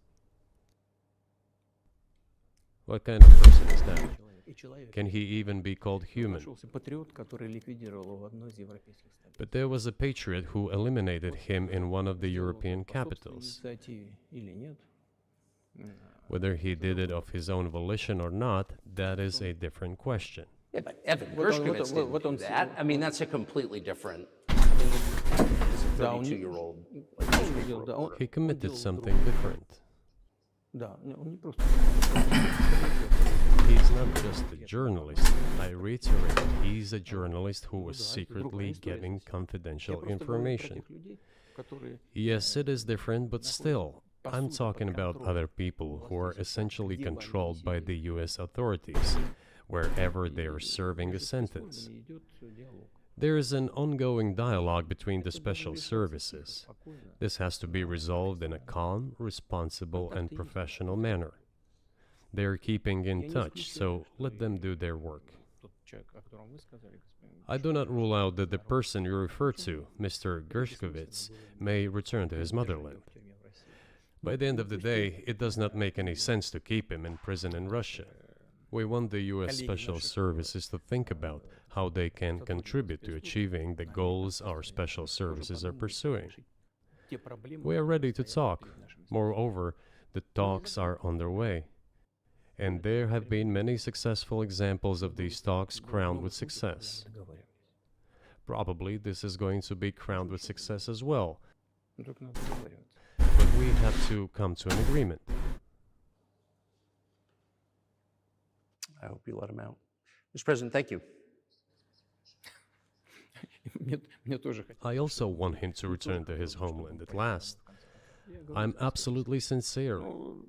What kind of person is that? И человек Can he even be called human? нашелся патриот, который ликвидировал его в одной из европейских столиц. But there was a patriot who eliminated him in one of the Сделал European по собственной capitals. инициативе или нет, Whether he did it of his own volition or not, that is a different question. Yeah, but Evan Вот он- Gershkovich didn't вот do он- that. I mean, that's a completely different. Да, он не- 32-year-old. что он делал? Да, он He committed делал something другое. different. Да, он не просто. He's not just a journalist. I reiterate, he's a journalist who was secretly getting Я confidential просто говорю про information. тех людей, которые Yes, it is different, but still, I'm talking about other people who are essentially controlled by the US authorities, wherever they are serving a sentence. идет диалог. There is an ongoing dialogue between the special services. This has to be resolved in a calm, responsible, and professional manner. They are keeping in touch, so let them do their work. Тот человек, о котором вы сказали, господин. I do not rule out that the person you refer to, Mr. Gershkovich, may return to his motherland. в тюрьме в России. By the end of the day, it does not make any sense to keep him in prison in Russia. We want the US Special Services to think about how they can contribute to achieving the goals our special services are pursuing. Те проблемы, We are ready to talk. перед нашими Moreover, the talks are underway. And there have been many successful examples of these talks crowned with success. договаривались. Probably this is going to be crowned with success as well. Ну, только надо договариваться. but we have to come to an agreement. I hope you let him out. Mr. President, thank you. Мне тоже хотелось. I also want him to return to his homeland at last. I'm absolutely sincere, Ну,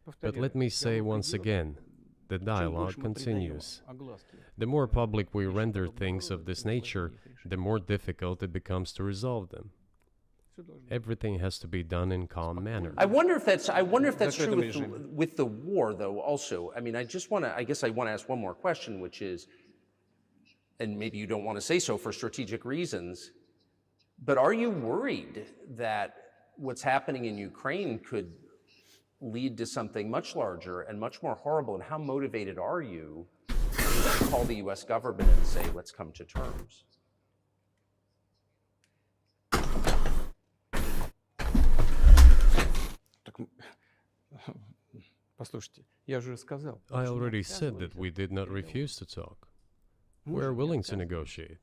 but повторяю, let me я say вот once говорю, again, the чем dialogue больше мы придаем continues. огласки, The more public we ищем render подобного things рода, of this тем nature, сложнее их решить. the more difficult it becomes to resolve them. Всё должно быть. Everything has to be done in calm manner. I wonder if that's true Закрытом режиме. with the war, though. Also, I mean, I guess I want to ask one more question, which is, and maybe you don't want to say so for strategic reasons, but are you worried that what's happening in Ukraine could lead to something much larger and much more horrible? And how motivated are you to call the U.S. government and say, let's come to terms? Так, послушайте, я же сказал. I что не already said that отказываемся we did not от переговоров. refuse to talk. Мы We're же не willing to отказываемся. negotiate.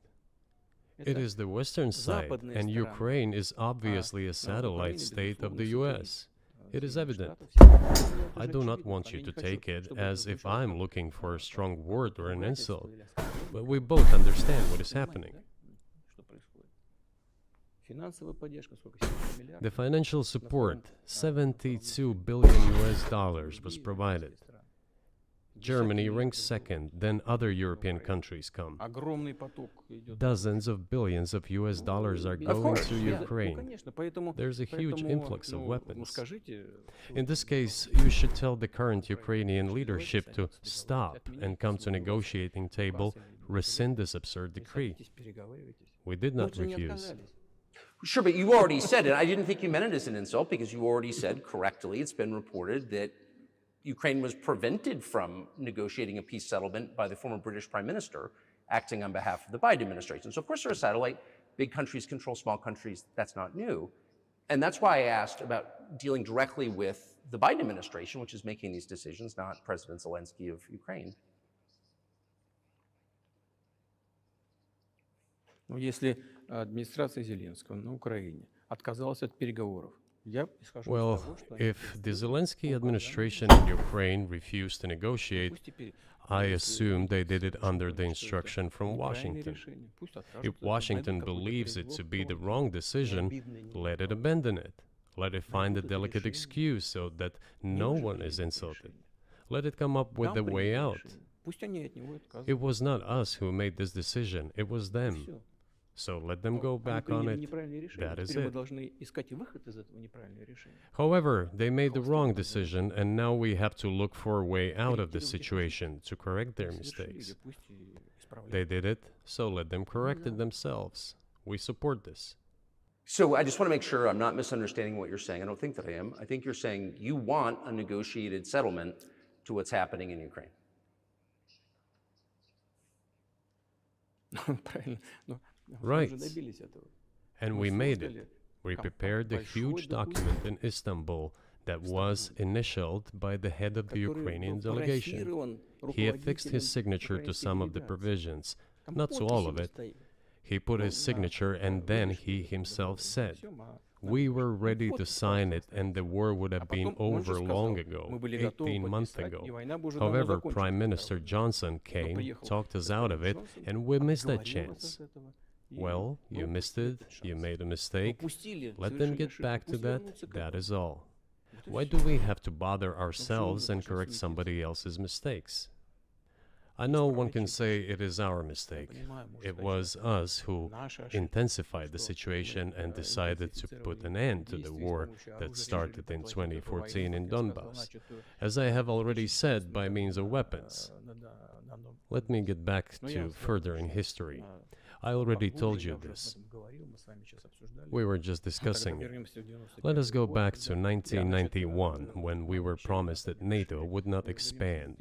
It Это is the Western side, западные and страны. Ukraine is obviously a Украина, satellite state of безусловно, the US. It is Соединенных evident. Штатов, это I же do not очевидно. want Я you не to хочу, take it чтобы это as if звучало I'm как, looking for a strong word or an ругательство insult, или оскорбление. but we both understand what is Понимаете, happening. да, что происходит? Финансовая поддержка, сколько? 70 миллиардов. The financial На support, втором, $72 billion was другие provided. европейские страны. Germany Десятки ranks миллиардов second, долларов. then other European countries come. Огромный поток идет. Dozens of billions of US dollars are Без- going course, to yeah. Ну, Ukraine. конечно, поэтому, There's a huge поэтому, influx of ну, weapons. скажите, In this case, you should tell the current Ukrainian leadership to stop and come to negotiating table, rescind this absurd decree. садитесь, переговаривайтесь. We did Мы not же не refuse. отказались. Sure, but you already said it. I didn't think you meant it as an insult because you already said correctly, it's been reported that Ukraine was prevented from negotiating a peace settlement by the former British Prime Minister acting on behalf of the Biden administration. So, of course, they're a satellite. Big countries control small countries. That's not new. And that's why I asked about dealing directly with the Biden administration, which is making these decisions, not President Zelensky of Ukraine. Ну, если администрация Зеленского на Украине отказалась от переговоров, я исхожу Well, из того, что они if the Zelensky administration in Ukraine refused to negotiate, пусть теперь, I если assume they did it under the считают, что это instruction from неправильное Washington. решение, пусть If откажутся, Washington найдут какой-то believes it предлог, to be the но wrong decision, let it abandon it. Let it find a это delicate решение. excuse so that они no уже one приняли is это insulted. решение. Let it come up with Там the way приняли out. решение. Пусть они от него It отказываются. was not us who made this decision, it was them. Всё. So let them Ну, go они back on приняли it. неправильное решение. That is Теперь мы it. должны искать выход из этого неправильного решения. However, they made the wrong decision, and now we have to look for a way out of the situation to correct their Совершили, mistakes. пусть и исправляют. They did it, so let them correct it themselves. We support this. So I just want to make sure I'm not misunderstanding what you're saying. I don't think that I am. I think you're saying you want a negotiated settlement to what's happening in Ukraine. Правильно. Но мы Right. уже добились этого. And Мы we made создали it. We prepared a большой huge document in Istanbul that was initialed by the head of the который Ukrainian был delegation. парафирован He affixed his руководителем signature to some of the украинской provisions, делегации. Там not to all of подписи it. стоят. He put his Ну, signature, на and then выручку he himself said, всем, а "We were там ready to подпись sign it, просто and the war would have been потом он же over сказал, long ago, мы были готовы 18 months подписать, ago." и война бы уже давно However, закончилась, Prime когда Minister Johnson came, приехал talked us out of it, Джонсон, and we missed that отговорил нас chance. от этого, и Well, мы you missed упустили it, этот you шанс. made a mistake. Упустили, Let them совершили get ошибку, back to пусть that, вернутся к that этому. is all. Вот и Why всё. do we have to bother ourselves and correct somebody else's mistakes? I know one can say it is our mistake. It was us who intensified the situation and decided to put an end to the war that started in 2014 in Donbass, as I have already said, by means of weapons. Let me get back to furthering history. I already told you this. We were just discussing it. Let us go back to 1991, when we were promised that NATO would not expand,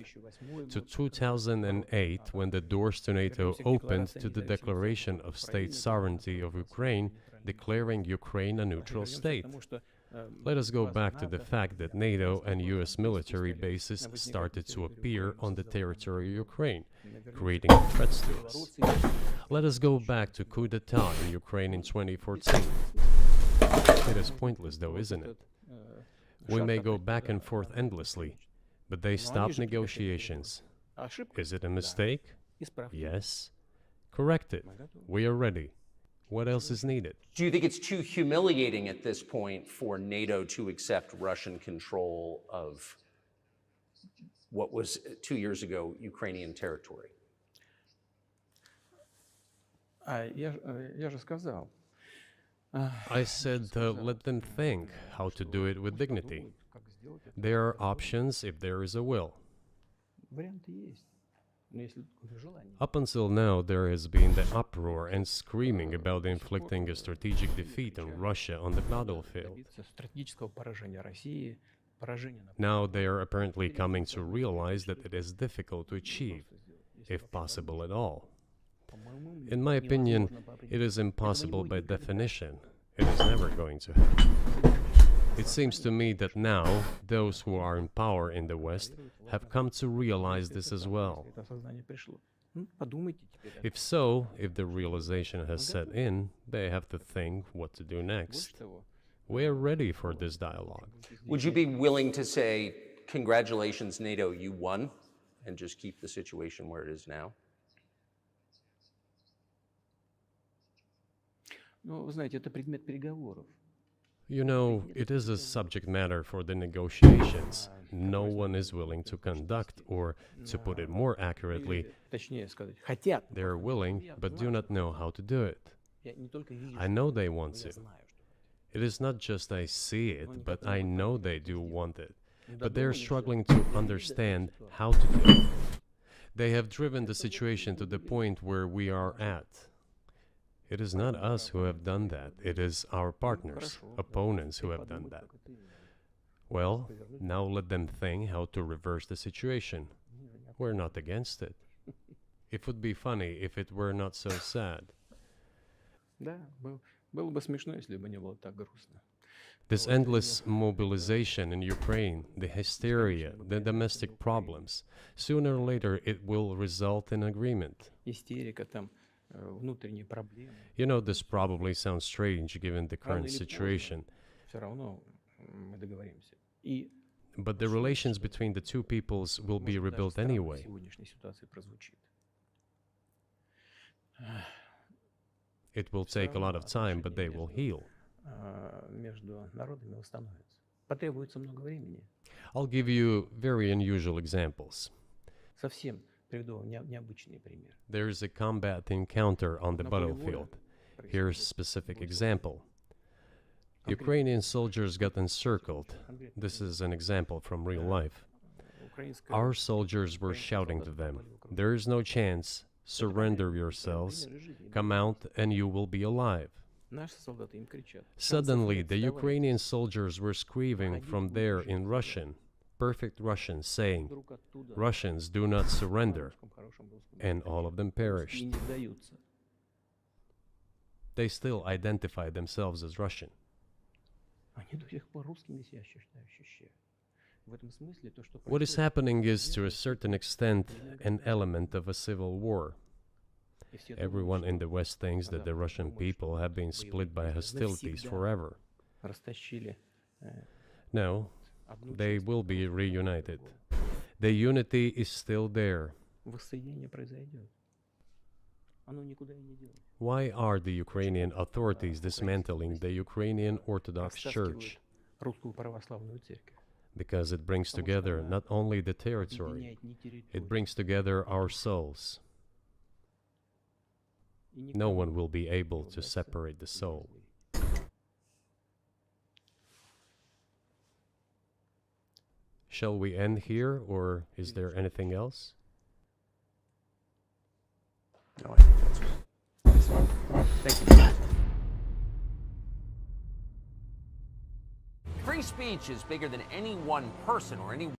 to 2008, when the doors to NATO opened to the declaration of state sovereignty of Ukraine, declaring Ukraine a neutral state. Let us go back to the fact that NATO and US military bases started to appear on the territory of Ukraine, creating threats to us. Let us go back to coup d'etat in Ukraine in 2014. It is pointless though, isn't it? We may go back and forth endlessly, but they stop negotiations. Is it a mistake? Yes. Correct it. We are ready. What else is needed? Do you think it's too humiliating at this point for NATO to accept Russian control of what was 2 years ago Ukrainian territory? Я же сказал. I said let them think how to do it with dignity. There are options if there is a will. Варианты есть. Но если желание. Up until now, there has been the uproar and screaming about inflicting a strategic defeat on Russia on the battlefield. Стратегического поражения России, поражения на Now they are apparently coming to realize that it is difficult to achieve, if possible at all. In my opinion, it is impossible by definition. It is never going to happen. It seems to me that now, those who are in power in the West have come to realize this as well. это осознание пришло. Подумайте теперь. If so, if the realization has set in, they have to think what to do next. We are ready for this dialogue. Would you be willing to say, congratulations, NATO, you won, and just keep the situation where it is now? Ну, вы знаете, это предмет переговоров. You know, it is a subject matter for the negotiations. No one is willing to conduct, or, to put it more accurately, Точнее сказать, хотят. they are willing but do not know how to do it. Я не только вижу, I know they want to. It is not just I see it, but I know they do want it. But they are struggling to understand how to do it. They have driven the situation to the point where we are at. It is not us who have done that. It is our partners, opponents who have done that. Well, now let them think how to reverse the situation. We're not against it. It would be funny if it were not so sad. Да, было бы смешно, если бы не было так грустно. This endless mobilization in Ukraine, the hysteria, the domestic problems, sooner or later it will result in agreement. Истерика, там, внутренние проблемы. You know, this probably sounds strange given the current situation, Все равно мы договоримся. И but the relations between the two peoples will be может, даже rebuilt странно в anyway. сегодняшней ситуации прозвучит. It will take a lot of time, but they will heal. Между народами восстановится. Потребуется много времени. I'll give you very unusual examples. Совсем приведу вам необычный пример. There is a combat encounter on the battlefield. Here's a specific example. Ukrainian soldiers got encircled. This is an example from real life. Our soldiers were shouting to them, "There is no chance. Surrender yourselves. Come out and you will be alive." Наши солдаты им кричат. Suddenly, the Ukrainian soldiers were screaming from there in Russian, perfect Russian, saying, Вдруг оттуда "Russians, do not surrender." на хорошем русском And all of them и perished. не сдаются. They still identify themselves as Russian. Они до сих пор русскими себя ощущают. В этом смысле то, что What is происходит, happening is, to a certain extent, an element of a civil war. и все Everyone думают, in the West thinks that the Russian people have been split by hostilities forever. что растащили No, одну they часть, will be reunited. The unity is still there. воссоединение произойдет. Оно никуда и не делось. Why are the Ukrainian authorities dismantling the Ukrainian Orthodox Church? Растаскивают русскую православную церковь. Because it brings together not only the territory, Объединяет не территорию. it brings together our souls. И никому No one will be не able to удастся separate the soul. излить. Shall we end here, or is there anything else? No, I think that's it. Thank you. Free speech is bigger than any one person or any